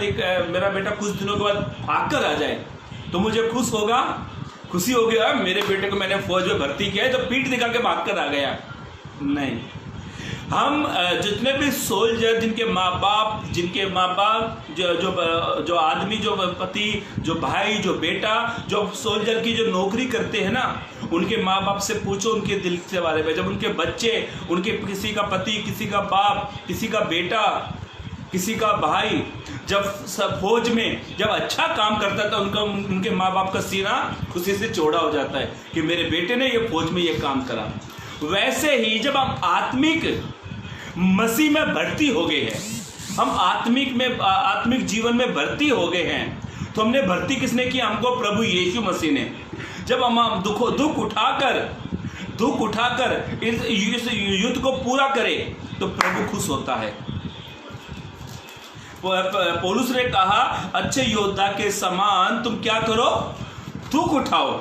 मेरा बेटा कुछ दिनों के बाद भाग कर आ जाए तो मुझे खुशी हो गया मेरे बेटे को मैंने फौज में भर्ती किया है, तो पीठ दिखा के भाग कर आ गया। नहीं, हम जितने भी सोल्जर, जिनके माँ बाप जो आदमी, जो पति, जो भाई, जो बेटा, जो सोल्जर की जो नौकरी करते हैं ना, उनके माँ बाप से पूछो उनके दिल के बारे में। जब उनके बच्चे, उनके किसी का पति, किसी का बाप, किसी का बेटा, किसी का भाई जब फौज में जब अच्छा काम करता था, उनके माँ बाप का सीना खुशी से चौड़ा हो जाता है कि मेरे बेटे ने ये फौज में ये काम करा। वैसे ही जब हम आत्मिक मसीह में भर्ती हो गए हैं, हम आत्मिक जीवन में भर्ती हो गए हैं। तो हमने भर्ती किसने की? हमको प्रभु यीशु मसीह ने। जब हम दुख उठाकर इस युद्ध को पूरा करें तो प्रभु खुश होता है। पौलुस ने कहा, अच्छे योद्धा के समान तुम क्या करो? दुख उठाओ।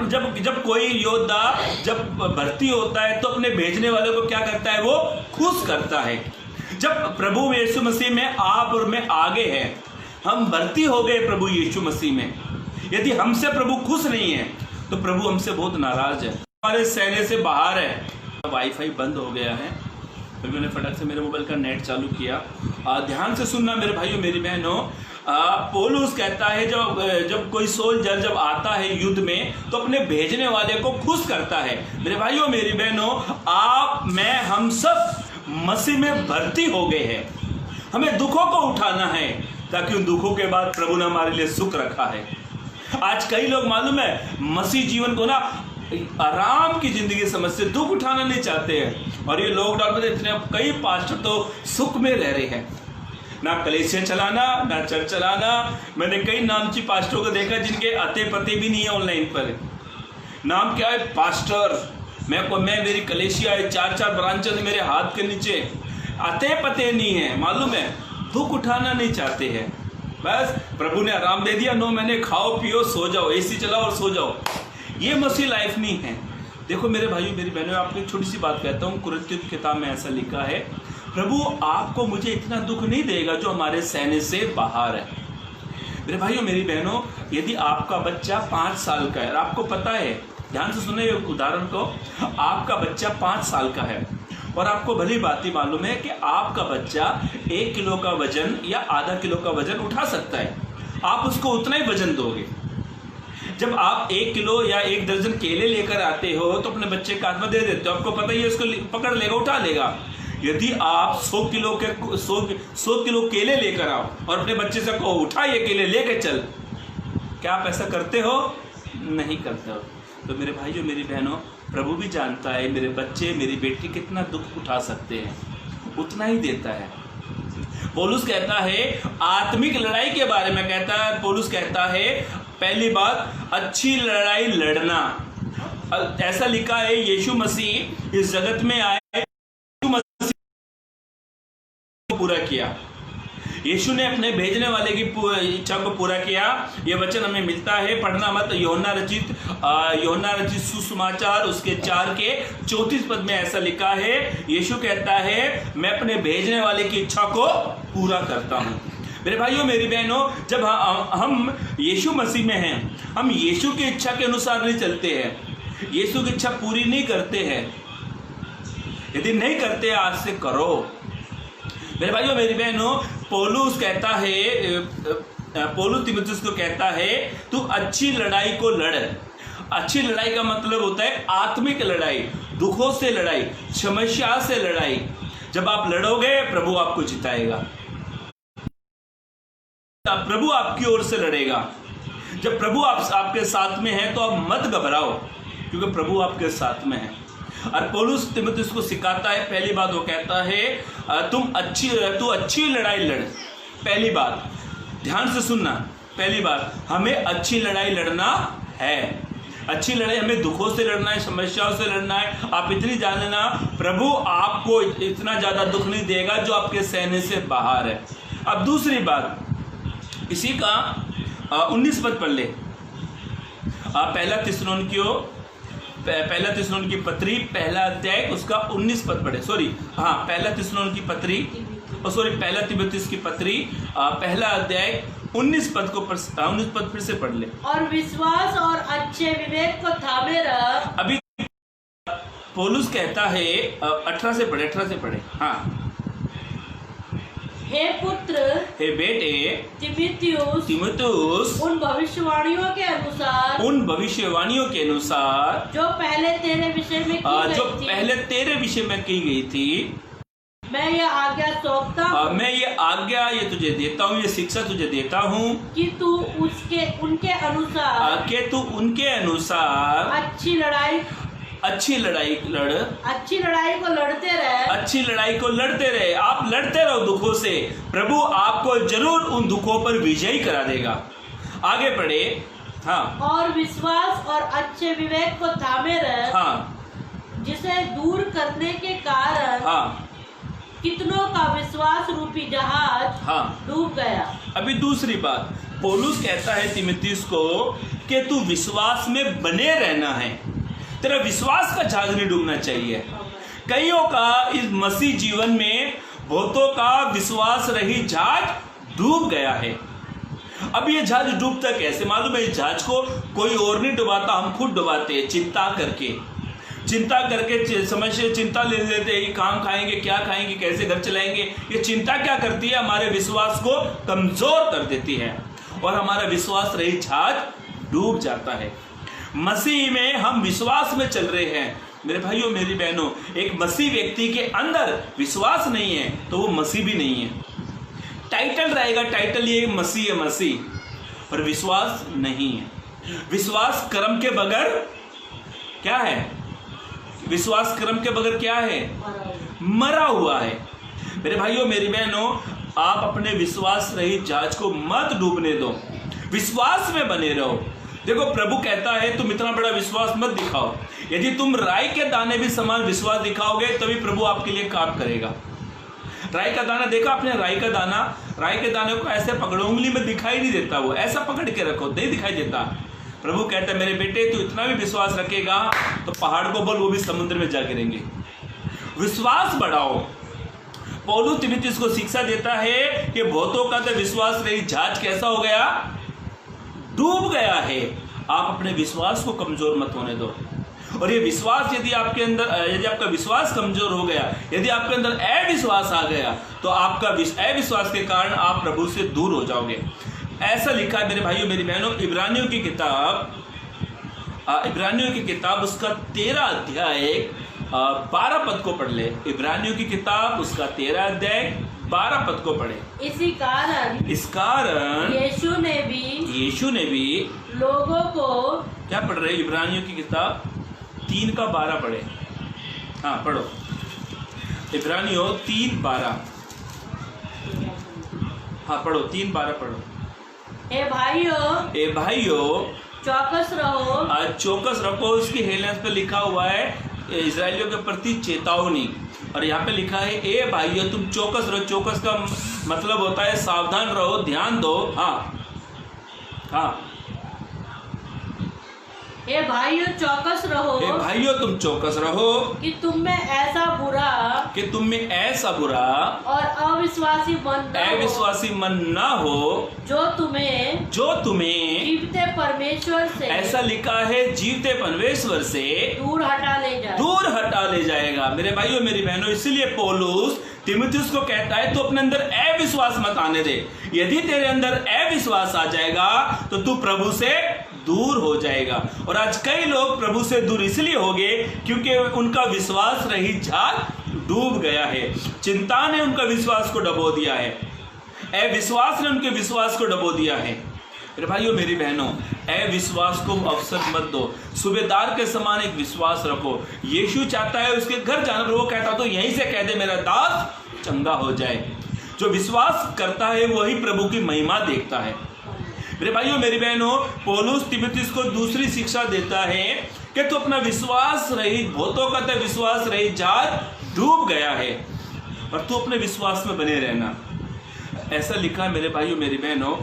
जब कोई योद्धा जब भर्ती होता है तो अपने भेजने वाले को क्या करता है? वो खुश करता है। जब प्रभु यीशु मसीह में आप और मैं आगे हैं, हम भर्ती हो गए प्रभु यीशु मसीह में, यदि हमसे प्रभु खुश नहीं है तो प्रभु हमसे बहुत नाराज है, हमारे सहने से बाहर है। वाईफाई बंद हो गया है, फिर मैंने फटक से मेरे मोबाइल का नेट चालू किया। ध्यान से सुनना मेरे भाइयों मेरी बहनों। पौलुस कहता है जब कोई सोल्जर जब आता है युद्ध में तो अपने भेजने वाले को खुश करता है। मेरे भाइयों मेरी बहनों, आप मैं हम सब मसीह में भर्ती हो गए हैं। हमें दुखों को उठाना है ताकि उन दुखों के बाद प्रभु ने हमारे लिए सुख रखा है। आज कई लोग मालूम है मसीह जीवन को ना आराम की जिंदगी समझते, दुख उठाना नहीं चाहते हैं। और ये लॉकडाउन में इतने कई पास्टर तो सुख में रह रहे हैं, ना कलीसिया चलाना ना चर्च चलाना। मैंने कई नामची पास्टरों को देखा जिनके आते पते भी नहीं है ऑनलाइन पर। नाम क्या है? पास्टर। मैं मेरी कलीसिया है, 4 ब्रांचेस मेरे हाथ के नीचे, आते पते नहीं है। मालूम है दुख उठाना नहीं चाहते हैं। बस प्रभु ने आराम दे दिया, 9 महीने खाओ पियो सो जाओ, एसी चलाओ और सो जाओ। ये मसीह लाइफ नहीं है। देखो मेरे भाइयों मेरी बहनों, आपको एक छोटी सी बात कहता हूँ। कुरिन्थियों की किताब में ऐसा लिखा है, प्रभु आपको मुझे इतना दुख नहीं देगा जो हमारे सहने से बाहर है। मेरे भाइयों मेरी बहनों, यदि आपका बच्चा 5 साल का है और आपको पता है, ध्यान से सुने उदाहरण को, आपका बच्चा 5 साल का है और आपको भली बात मालूम है कि आपका बच्चा 1 किलो का वजन या आधा किलो का वजन उठा सकता है। आप उसको उतना ही वजन दोगे। जब आप 1 किलो या 1 दर्जन केले लेकर आते हो तो अपने बच्चे के हाथ में दे देते हो, आपको पता ही है उसको पकड़ लेगा, उठा लेगा। यदि आप 100 किलो केले लेकर आओ और अपने बच्चे से कहो उठा ये केले लेके चल, क्या आप ऐसा करते हो? नहीं करते हो। तो मेरे भाइयों मेरी बहनों, प्रभु भी जानता है मेरे बच्चे मेरी बेटी कितना दुख उठा सकते हैं, उतना ही देता है। पौलुस कहता है आत्मिक लड़ाई के बारे में कहता है। पौलुस कहता है पहली बात, अच्छी लड़ाई लड़ना। ऐसा लिखा है यीशु मसीह इस जगत में आए, यीशु मसीह पूरा किया। यीशु ने अपने भेजने वाले की इच्छा को पूरा किया। यह वचन हमें मिलता है, पढ़ना मत, यूहन्ना रचित सुसमाचार उसके 4 के 34 पद में ऐसा लिखा है। यीशु कहता है मैं अपने भेजने वाले की इच्छा को पूरा करता हूँ। मेरे भाइयों मेरी बहनों, जब हम यीशु मसीह में हैं, हम यीशु की इच्छा के अनुसार नहीं चलते हैं, यीशु की इच्छा पूरी नहीं करते हैं। यदि नहीं करते आज से करो। मेरे भाइयों मेरी बहनों, पौलुस कहता है, पौलुस तीमुथियुस को कहता है तू अच्छी लड़ाई को लड़। अच्छी लड़ाई का मतलब होता है आत्मिक लड़ाई, दुखों से लड़ाई, समस्या से लड़ाई। जब आप लड़ोगे प्रभु आपको जिताएगा, प्रभु आपकी ओर से लड़ेगा। जब प्रभु आपके साथ में है तो आप मत घबराओ, क्योंकि प्रभु आपके साथ में है। और पौलुस तीमुथियुस को सिखाता है, पहली बात वो कहता है तू अच्छी लड़ाई लड़। पहली बात ध्यान से सुनना, पहली बात हमें अच्छी लड़ाई लड़ना है। अच्छी लड़ाई हमें दुखों से लड़ना है, समस्याओं से लड़ना है। आप इतनी जान लेना, प्रभु आपको इतना ज्यादा दुख नहीं देगा जो आपके सहने से बाहर है। अब दूसरी बात, इसी का 19 पद पढ़ ले। पहला थिस्सलुनीकी पत्री पहला अध्याय उसका 19 पद पढ़े। पहला तीमुथियुस की पत्री पहला अध्याय 19 पद फिर से पढ़ ले। और विश्वास और अच्छे विवेक को थामे रख। अभी पौलुस कहता है 18 से पढ़े। हाँ, हे पुत्र, हे बेटे तीमुथियुस, उन भविष्यवाणियों के अनुसार जो पहले तेरे विषय में की गई थी, मैं ये आज्ञा सौंपता हूँ। मैं ये आज्ञा तुझे देता हूँ, ये शिक्षा तुझे देता हूँ कि तू उनके अनुसार अच्छी लड़ाई अच्छी लड़ाई को लड़ते रहे। अच्छी लड़ाई को लड़ते रहे। आप लड़ते रहो दुखों से, प्रभु आपको जरूर उन दुखों पर विजयी करा देगा। आगे बढ़े। हाँ, और विश्वास और अच्छे विवेक को थामे रहे। हाँ, जिसे दूर करने के कारण हाँ, कितनों का विश्वास रूपी जहाज हाँ, डूब गया। अभी दूसरी बात, पौलुस कहता है तीमुथियुस को कि तू विश्वास में बने रहना है, तेरा विश्वास का जहाज नहीं डूबना चाहिए। कईयों का इस मसीह जीवन में बहुतों का विश्वास रहित जहाज डूब गया है। अब ये जहाज डूबता कैसे मालूम है? इस जहाज को कोई और नहीं डुबाता, हम खुद डुबाते हैं। चिंता करके समझ चिंता ले लेते हैं, काम खाएंगे, क्या खाएंगे, कैसे घर चलाएंगे। ये चिंता क्या करती है? हमारे विश्वास को कमजोर कर देती है और हमारा विश्वास रहित जहाज डूब जाता है। मसीह में हम विश्वास में चल रहे हैं। मेरे भाइयों मेरी बहनों, एक मसीह व्यक्ति के अंदर विश्वास नहीं है तो वो मसीह भी नहीं है। टाइटल रहेगा, टाइटल ये मसीह है, मसीह, पर विश्वास नहीं है। विश्वास कर्म के बगैर क्या है? विश्वास कर्म के बगैर क्या है? मरा हुआ है। मेरे भाइयों मेरी बहनों, आप अपने विश्वास रहित जहाज को मत डूबने दो, विश्वास में बने रहो। देखो प्रभु कहता है तुम इतना बड़ा विश्वास मत दिखाओ। यदि तुम राई के दाने भी समान विश्वास दिखाओगे तभी प्रभु आपके लिए काम करेगा। राई का दाना देखा आपने? राई के दाने को ऐसे पकड़ो, उंगली में दिखाई नहीं देता, वो ऐसा पकड़ के रखो, नहीं दिखाई देता। प्रभु कहता है मेरे बेटे तू इतना भी विश्वास रखेगा तो पहाड़ को बोल, वो भी समुद्र में जा गिरेंगे। विश्वास बढ़ाओ। पौलुस तीमुथियुस को शिक्षा देता है कि बहुतों का तो विश्वास रहित जहाज कैसा हो गया? डूब गया है। आप अपने विश्वास को कमजोर मत होने दो। और ये विश्वास यदि आपका विश्वास कमजोर हो गया, यदि आपके अंदर अविश्वास आ गया तो आपका अविश्वास के कारण आप प्रभु से दूर हो जाओगे। ऐसा लिखा है मेरे भाइयों मेरी बहनों, इब्रानियों की किताब उसका 13 अध्याय 12 पद को पढ़ ले। इब्रानियों की किताब उसका 13 अध्याय 12 पद को पढ़े। इस कारण यीशु ने भी लोगों को क्या पढ़ रहे? इब्रानियों की किताब 3 का 12 पढ़े। हाँ पढ़ो, इब्रानियों 3:12। हाँ पढ़ो, 3:12 पढ़ो। ए भाइयों चौकस रहो। आज चौकस रखो, उसकी हेलेंस पे लिखा हुआ है इजरायलियों के प्रति चेतावनी, और यहाँ पे लिखा है ए भाइयों तुम चौकस रहो। चौकस का मतलब होता है सावधान रहो, ध्यान दो। हाँ हाँ, ए भाइयों चौकस रहो। ए भाइयों तुम चौकस रहो कि तुम में ऐसा बुरा और अविश्वासी मन न हो जो तुम्हें जीवते परमेश्वर से, ऐसा लिखा है, जीवते परमेश्वर से दूर हटा ले जाएगा। मेरे भाइयों मेरी बहनों, इसीलिए पौलुस तीमुथियुस को कहता है तो अपने अंदर अविश्वास मत आने दे। यदि तेरे अंदर अविश्वास आ जाएगा तो तू प्रभु से दूर हो जाएगा। और आज कई लोग प्रभु से दूर इसलिए हो गए क्योंकि उनका विश्वास रहित जहाज डूब गया है। चिंता ने उनका विश्वास को डबो दिया है, अविश्वास ने उनके विश्वास को डबो दिया है। मेरे भाइयों मेरी बहनों, अविश्वास को अवसर मत दो, सूबेदार के समान एक विश्वास रखो। यीशु चाहता है उसके घर जाना, पर वो कहता तो यहीं से कह दे मेरा दास चंगा हो जाए। जो विश्वास करता है वही प्रभु की महिमा देखता है। मेरे भाइयों मेरी बहनों, पौलुस तीमुथियुस को दूसरी शिक्षा देता है कि तू अपना विश्वास रहित, बहुतों का तो विश्वास रहित जहाज डूब गया है और तू अपने विश्वास में बने रहना। ऐसा लिखा है मेरे भाइयों मेरी बहनों,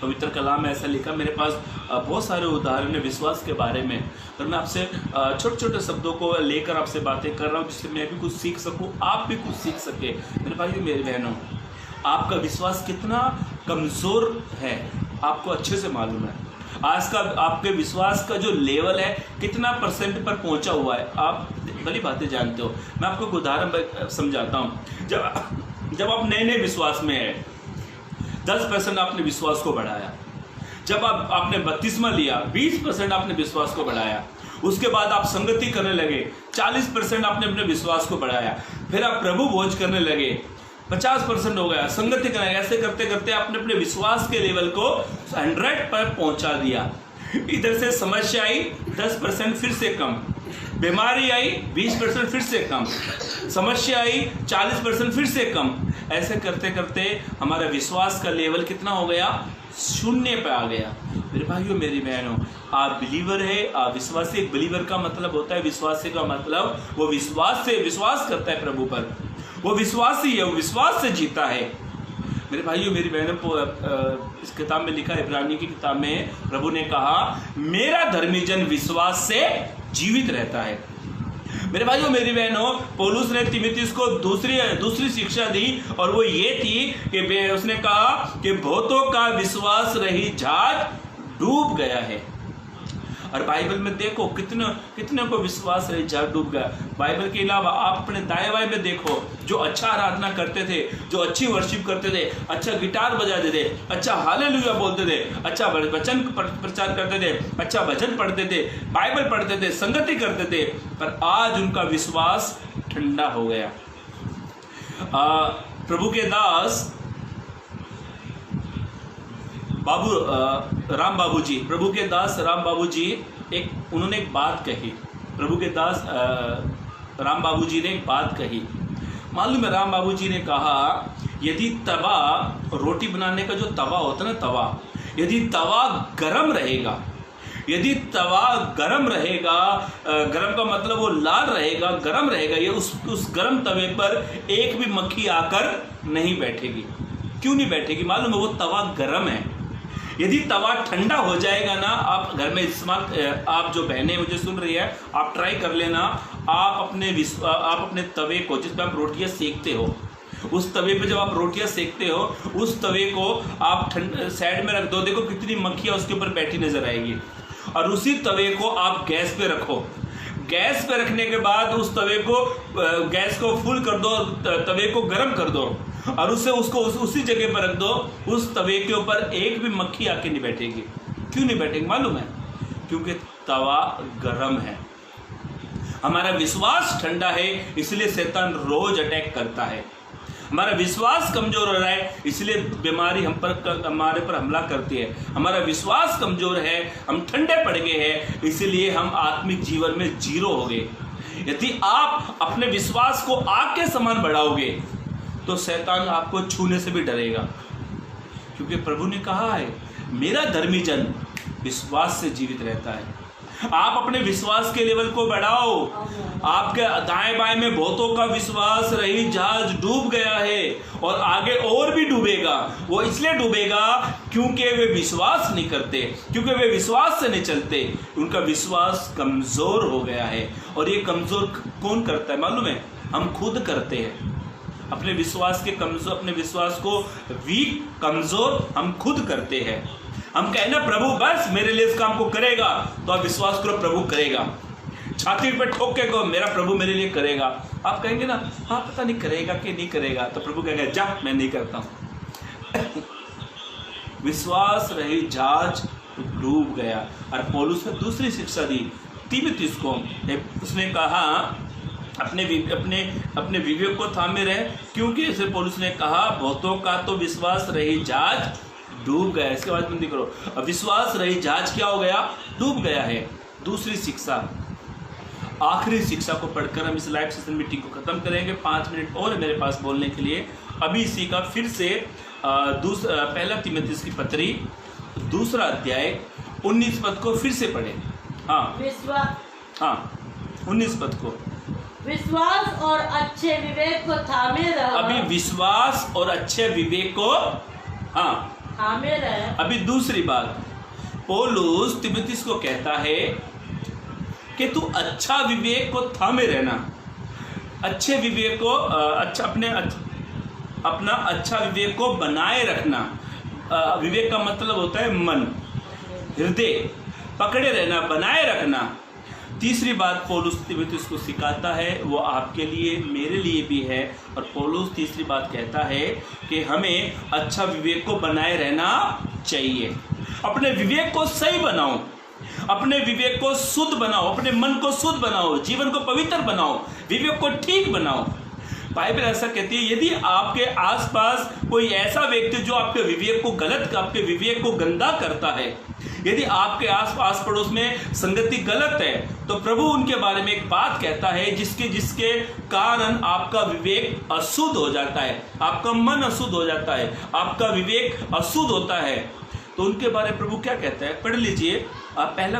पवित्र कलाम में ऐसा लिखा। मेरे पास बहुत सारे उदाहरण है विश्वास के बारे में, पर मैं आपसे छोटे छोटे शब्दों को लेकर आपसे बातें कर रहा हूँ जिससे मैं भी कुछ सीख सकूँ, आप भी कुछ सीख सके। मेरे भाइयों मेरी बहनों, आपका विश्वास कितना कमज़ोर है आपको अच्छे से मालूम है। आज का आपके विश्वास का जो लेवल है कितना % पर पहुंचा हुआ है, आप भली बातें जानते हो। मैं आपको एक उदाहरण समझाता हूं। जब आप नए विश्वास में है, 10% आपने विश्वास को बढ़ाया। जब आपने बपतिस्मा लिया, 20% आपने विश्वास को बढ़ाया। उसके बाद आप संगति करने लगे, 40% आपने अपने विश्वास को बढ़ाया। फिर आप प्रभु भोज करने लगे, 50% हो गया। संगति करने, ऐसे करते करते आपने अपने विश्वास के लेवल को 100 पर पहुंचा दिया। इधर से समस्या आई, 10% फिर से कम, बीमारी आई 20% फिर से कम, समस्या आई 40% फिर से कम। ऐसे करते करते हमारा विश्वास का लेवल कितना हो गया? शून्य पे आ गया। मेरे भाइयों मेरी बहनों, आप बिलीवर है, आप विश्वासी। एक बिलीवर का मतलब होता है, विश्वासी का मतलब वो विश्वास करता है प्रभु पर, वो विश्वासी है, वो विश्वास से जीता है। मेरे भाइयों मेरी बहनों, इस किताब में लिखा है, इब्रानी की किताब में प्रभु ने कहा मेरा धर्मी जन विश्वास से जीवित रहता है। मेरे भाइयों मेरी बहनों, पौलुस ने तीमुथियुस को दूसरी शिक्षा दी, और वो ये थी कि उसने कहा कि बहुतों का विश्वास रहित जहाज डूब गया है। और बाइबल में देखो कितने को विश्वास रहित जहाज डूब गया। बाइबल के अलावा आप अपने दाएं बाएं में देखो, जो अच्छा आराधना करते थे, जो अच्छी वर्शिप करते थे, अच्छा गिटार बजाते थे, अच्छा हालेलुया बोलते थे, अच्छा वचन प्रचार करते थे, अच्छा भजन पढ़ते थे, बाइबल पढ़ते थे, संगति करते थे, पर आज उनका विश्वास ठंडा हो गया। प्रभु के दास राम बाबू जी, प्रभु के दास राम बाबू जी, उन्होंने एक बात कही। प्रभु के दास राम बाबू जी ने एक बात कही। मालूम है, राम बाबू जी ने कहा यदि तवा, रोटी बनाने का जो तवा होता है ना, तवा, यदि तवा गरम रहेगा, यदि तवा गरम रहेगा, गरम का मतलब वो लाल रहेगा, गरम रहेगा, ये उस गरम तवे पर एक भी मक्खी आकर नहीं बैठेगी। क्यों नहीं बैठेगी? मालूम है, वो तवा गरम है। यदि तवा ठंडा हो जाएगा ना, आप घर में इस्तेमाल, आप जो बहनें मुझे सुन रही है, आप ट्राई कर लेना। आप अपने तवे को, जिस पर आप रोटियां सेकते हो, उस तवे पे जब आप रोटियां सेकते हो, उस तवे को आप साइड में रख दो, देखो कितनी मक्खियां उसके ऊपर बैठी नजर आएगी। और उसी तवे को आप गैस पे रखो, गैस पे रखने के बाद उस तवे को, गैस को फुल कर दो, तवे को गर्म कर दो, और उसको उसी जगह पर रख दो। उस तवे के ऊपर एक भी मक्खी आके नहीं बैठेगी। क्यों नहीं बैठेगी मालूम है? क्योंकि तवा गर्म है। हमारा विश्वास ठंडा है, इसलिए शैतान रोज अटैक करता है। हमारा विश्वास कमजोर हो रहा है, इसलिए बीमारी हमारे पर हमला करती है। हमारा विश्वास कमजोर है, हम ठंडे पड़ गए हैं, इसलिए हम आत्मिक जीवन में जीरो हो गए। यदि आप अपने विश्वास को आग के समान बढ़ाओगे तो शैतान आपको छूने से भी डरेगा, क्योंकि प्रभु ने कहा है मेरा धर्मी जन विश्वास से जीवित रहता है। आप अपने विश्वास के लेवल को बढ़ाओ। आपके दाएं बाएं में बहुतों का विश्वास रहित जहाज डूब गया है, और आगे और भी डूबेगा। वो इसलिए डूबेगा क्योंकि वे विश्वास नहीं करते, क्योंकि वे विश्वास से नहीं चलते। उनका विश्वास कमजोर हो गया है। और ये कमजोर कौन करता है मालूम है? हम खुद करते हैं। अपने विश्वास को वीक, कमजोर हम खुद करते हैं। हम कहना प्रभु बस मेरे लिए इस काम को करेगा, तो आप विश्वास करो प्रभु करेगा। छाती पर ठोक के कहो मेरा प्रभु मेरे लिए करेगा। आप कहेंगे ना हाँ पता नहीं करेगा कि नहीं करेगा, तो प्रभु कहेगा जा मैं नहीं करता हूं। विश्वास रहित जहाज डूब गया। और पौलुस ने दूसरी शिक्षा दी तीमुथियुस को। उसने कहा अपने विवेक को थामे रहे, क्योंकि इसे पौलुस ने कहा बहुतों का तो विश्वास रहित जहाज डूब गया। इसके बाद बंदी करो। अब विश्वास रहित जहाज क्या हो गया? डूब गया है। दूसरी शिक्षा, आखिरी शिक्षा को पढ़कर हम इस लाइव सेशन मीटिंग को खत्म करेंगे। 5 मिनट और है मेरे पास बोलने के लिए। अभी इसी का फिर से पहला तीमुथियुस की पत्री 2 अध्याय 19 पद को फिर से पढ़े। हाँ 19 पद को। विश्वास और अच्छे विवेक को थामे रहो। अभी विश्वास और अच्छे विवेक को थामे रहे। अभी दूसरी बात, पौलुस तीमुथियुस को कहता है कि तू अच्छा विवेक को थामे रहना। अच्छे विवेक को अपना अच्छा विवेक को बनाए रखना। विवेक का मतलब होता है मन, हृदय, पकड़े रहना, बनाए रखना। तीसरी बात पौलुस तीमुथियुस को सिखाता है, वो आपके लिए मेरे लिए भी है। और पौलुस तीसरी बात कहता है कि हमें अच्छा विवेक को बनाए रहना चाहिए। अपने विवेक को सही बनाओ, अपने विवेक को शुद्ध बनाओ, अपने मन को शुद्ध बनाओ, जीवन को पवित्र बनाओ, विवेक को ठीक बनाओ। बाइबल ऐसा कहती है, यदि आपके आसपास कोई ऐसा व्यक्ति जो आपके विवेक को गलत, आपके विवेक को गंदा करता है, यदि आपके आस पड़ोस में संगति गलत है, तो प्रभु उनके बारे में एक बात कहता है जिसके कारण आपका विवेक अशुद्ध हो जाता है, आपका मन अशुद्ध हो जाता है, आपका विवेक अशुद्ध होता है। तो उनके बारे में प्रभु क्या कहता है, पढ़ लीजिए आप पहला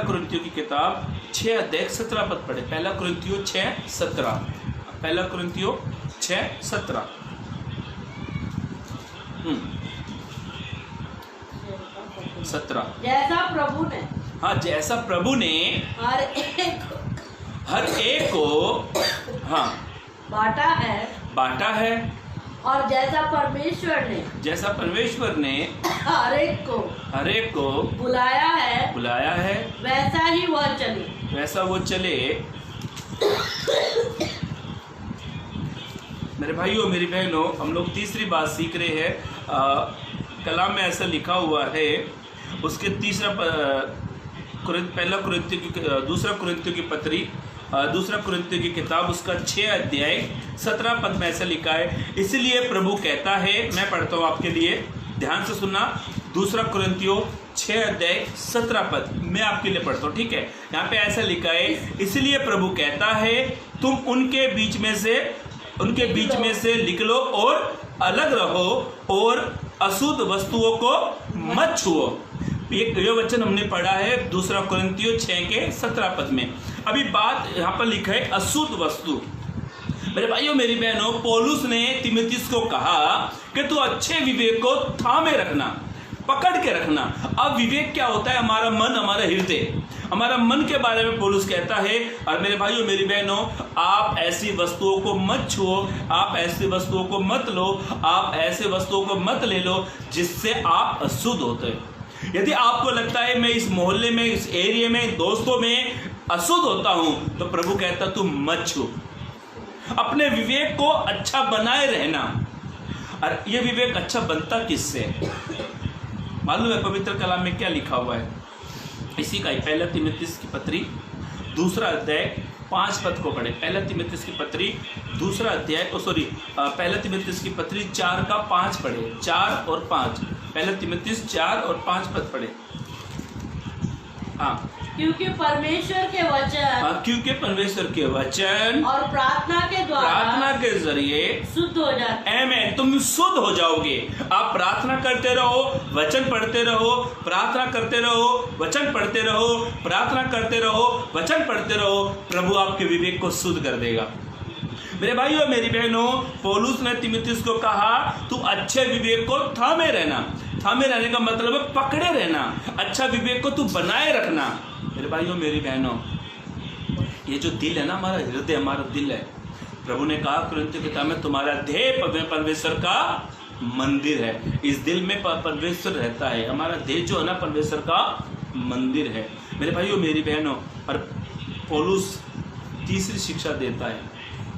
कुरिन्थियों की किताब 6:17 पद पढ़े। पहला कुरिन्थियों 6:17, पहला कुरिन्थियों 6:17। जैसा प्रभु ने, हाँ, जैसा प्रभु ने हर एक को हाँ बांटा है, और जैसा परमेश्वर ने हर एक को बुलाया है, वैसा वो चले। मेरे भाइयों मेरी बहनों, हम लोग तीसरी बात सीख रहे हैं। कलाम में ऐसा लिखा हुआ है, उसके दूसरा कुरिन्थियों की किताब उसका 6:17 पद में ऐसा लिखा है, इसलिए प्रभु कहता है, मैं पढ़ता हूँ आपके लिए, ध्यान से सुनना। दूसरा कुरिन्थियों 6:17 पद मैं आपके लिए पढ़ता हूँ, ठीक है। यहाँ पे ऐसा लिखा है, इसलिए प्रभु कहता है, तुम उनके बीच में से निकलो और अलग रहो और अशुद्ध वस्तुओं को मत छुओ। ये वचन हमने पढ़ा है दूसरा कुरिन्थियों 6:17 पद में। अभी बात यहाँ पर लिखा है अशुद्ध वस्तु। मेरे भाइयों मेरी बहनों, पौलुस ने तीमुथियुस को कहा कि तू अच्छे विवेक को थामे रखना, पकड़ के रखना। अब विवेक क्या होता है? हमारा मन, हमारा हृदय, हमारा मन के बारे में पौलुस कहता है। और मेरे भाइयों मेरी बहनों, आप ऐसी वस्तुओं को मत छुओ, आप ऐसी वस्तुओं को मत लो, आप ऐसे वस्तुओं को मत ले लो जिससे आप अशुद्ध होते हैं। यदि आपको लगता है मैं इस मोहल्ले में, इस एरिया में, दोस्तों में अशुद्ध होता हूं, तो प्रभु कहता तुम मत छू। अपने विवेक को अच्छा बनाए रहना। और ये विवेक अच्छा बनता किससे? मालूम है पवित्र कलाम में क्या लिखा हुआ है? इसी का ही पहला तीमुथियुस की पत्री 2 अध्याय 5 पद को पढ़े। पहला तीमुथियुस की पत्री 2 अध्याय पहला तीमुथियुस की पत्री 4:5 पढ़े। 4 और 5, पहला तीमुथियुस 4 और 5 पद पढ़े। हाँ, क्योंकि परमेश्वर के वचन और प्रार्थना के जरिए शुद्ध हो जाते हैं। आमीन, तुम शुद्ध हो जाओगे। आप प्रार्थना करते रहो, वचन पढ़ते रहो, प्रार्थना करते रहो, वचन पढ़ते रहो, प्रार्थना करते रहो, वचन पढ़ते रहो, प्रभु आपके विवेक को शुद्ध कर देगा। मेरे भाइयों मेरी बहनों, पौलुस ने तीमुथियुस को कहा तू अच्छे विवेक को थामे रहना। थामे रहने का मतलब है पकड़े रहना, अच्छा विवेक को तू बनाए रखना। मेरे भाइयों मेरी बहनों, ये जो दिल है ना, हमारा हृदय, हमारा दिल है, प्रभु ने कहा कुरिन्थियों की किताब में, तुम्हारा देह परमेश्वर का मंदिर है। इस दिल में परमेश्वर रहता है। हमारा देह जो है ना, परमेश्वर का मंदिर है। मेरे भाइयों मेरी बहनों, और पौलुस तीसरी शिक्षा देता है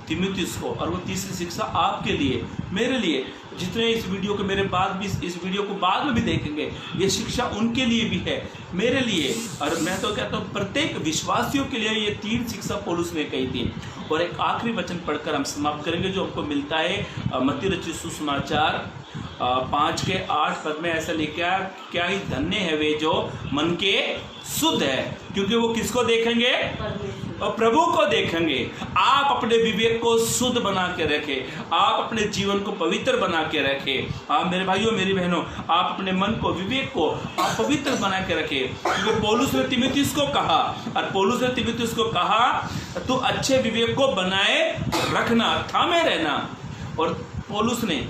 तीमुथियुस को, और वो तीसरी शिक्षा आपके लिए, मेरे लिए, जितने इस वीडियो के मेरे बाद भी, इस वीडियो को बाद में भी देखेंगे, ये शिक्षा उनके लिए भी है, मेरे लिए, और मैं तो कहता हूँ प्रत्येक विश्वासियों के लिए ये 3 शिक्षा पौलुस ने कही थी। और एक आखिरी वचन पढ़कर हम समाप्त करेंगे जो हमको मिलता है मत्ती रचित सुसमाचार 5:8 पद में ऐसा लिखा, क्या ही धन्य है वे जो मन के शुद्ध है, क्योंकि वो किसको देखेंगे? और प्रभु को देखेंगे। आप अपने विवेक को शुद्ध बना के रखें, आप अपने जीवन को पवित्र बना के रखें। आप मेरे भाइयों मेरी बहनों, आप अपने मन को, विवेक को आप पवित्र बना के रखें, क्योंकि पौलुस ने तीमुथियुस को कहा, और पौलुस ने तीमुथियुस को कहा तो अच्छे विवेक को बनाए रखना, थामे रहना। और पौलुस ने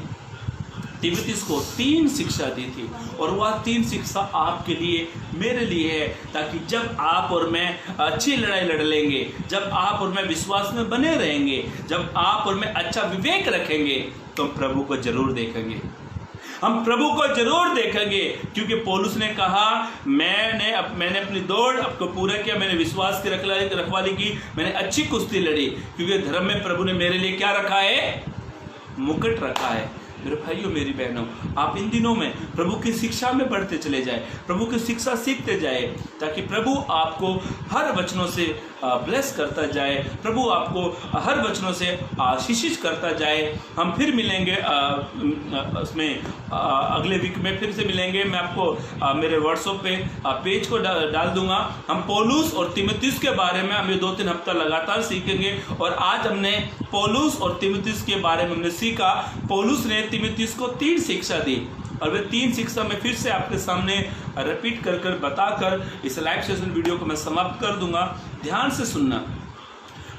तीमुथियुस को 3 शिक्षा दी थी, और वह 3 शिक्षा आपके लिए, मेरे लिए है, ताकि जब आप और मैं अच्छी लड़ाई लड़ लेंगे, जब आप और मैं विश्वास में बने रहेंगे, जब आप और मैं अच्छा विवेक रखेंगे, तो हम प्रभु को जरूर देखेंगे। हम प्रभु को जरूर देखेंगे, क्योंकि पौलुस ने कहा मैंने अपनी दौड़ आपको पूरा किया, मैंने विश्वास की रखवाली की, मैंने अच्छी कुश्ती लड़ी, क्योंकि धर्म में प्रभु ने मेरे लिए क्या रखा है? मुकुट रखा है। मेरे भाइयों मेरी बहनों, आप इन दिनों में प्रभु की शिक्षा में बढ़ते चले जाए, प्रभु की शिक्षा सीखते जाए, ताकि प्रभु आपको हर वचनों से ब्लेस करता जाए, प्रभु आपको हर वचनों से आशीषित करता जाए। हम फिर मिलेंगे उसमें अगले वीक में फिर से मिलेंगे। मैं आपको मेरे व्हाट्सएप पे पेज को डाल दूंगा। हम पौलुस और तीमुथियुस के बारे में हम ये 2-3 हफ्ता लगातार सीखेंगे। और आज हमने पौलुस और तीमुथियुस के बारे में हमने सीखा। पौलुस ने तीमुथियुस को 3 शिक्षा दी और वे 3 शिक्षा में फिर से आपके सामने रिपीट कर बताकर इस लाइव सेशन वीडियो को मैं समाप्त कर दूंगा। ध्यान से सुनना।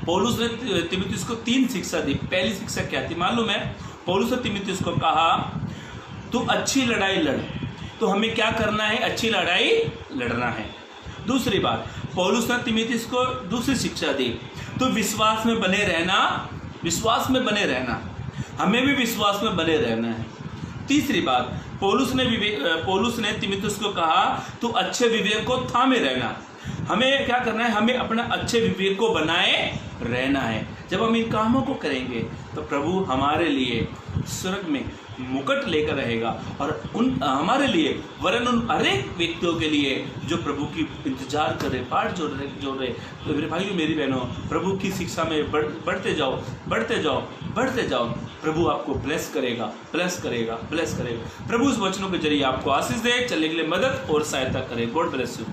पौलुस ने तीमुथियुस को 3 शिक्षा दी। पहली शिक्षा क्या थी मालूम है? पौलुस ने तीमुथियुस को कहा तू अच्छी लड़ाई लड़। तो हमें क्या करना है? अच्छी लड़ाई लड़ना है। दूसरी बात, पौलुस ने तीमुथियुस को दूसरी शिक्षा दी, तो विश्वास में बने रहना, विश्वास में बने रहना। हमें भी विश्वास में बने रहना है। तीसरी बात, पौलुस ने तीमुथियुस को कहा तू अच्छे विवेक को थामे रहना। हमें क्या करना है? हमें अपना अच्छे विवेक को बनाए रहना है। जब हम इन कामों को करेंगे तो प्रभु हमारे लिए स्वर्ग में मुकुट लेकर रहेगा और हमारे लिए वरन उन अनेक व्यक्तियों के लिए जो प्रभु की इंतजार कर रहे, पाठ जोड़ रहे। तो मेरे भाइयों मेरी बहनों, प्रभु की शिक्षा में बढ़ते जाओ, बढ़ते जाओ, बढ़ते जाओ। प्रभु आपको ब्लेस करेगा, ब्लेस करेगा, ब्लेस करेगा। प्रभु उस वचनों के जरिए आपको आशीष दे, चलने के लिए मदद और सहायता करे। God bless you.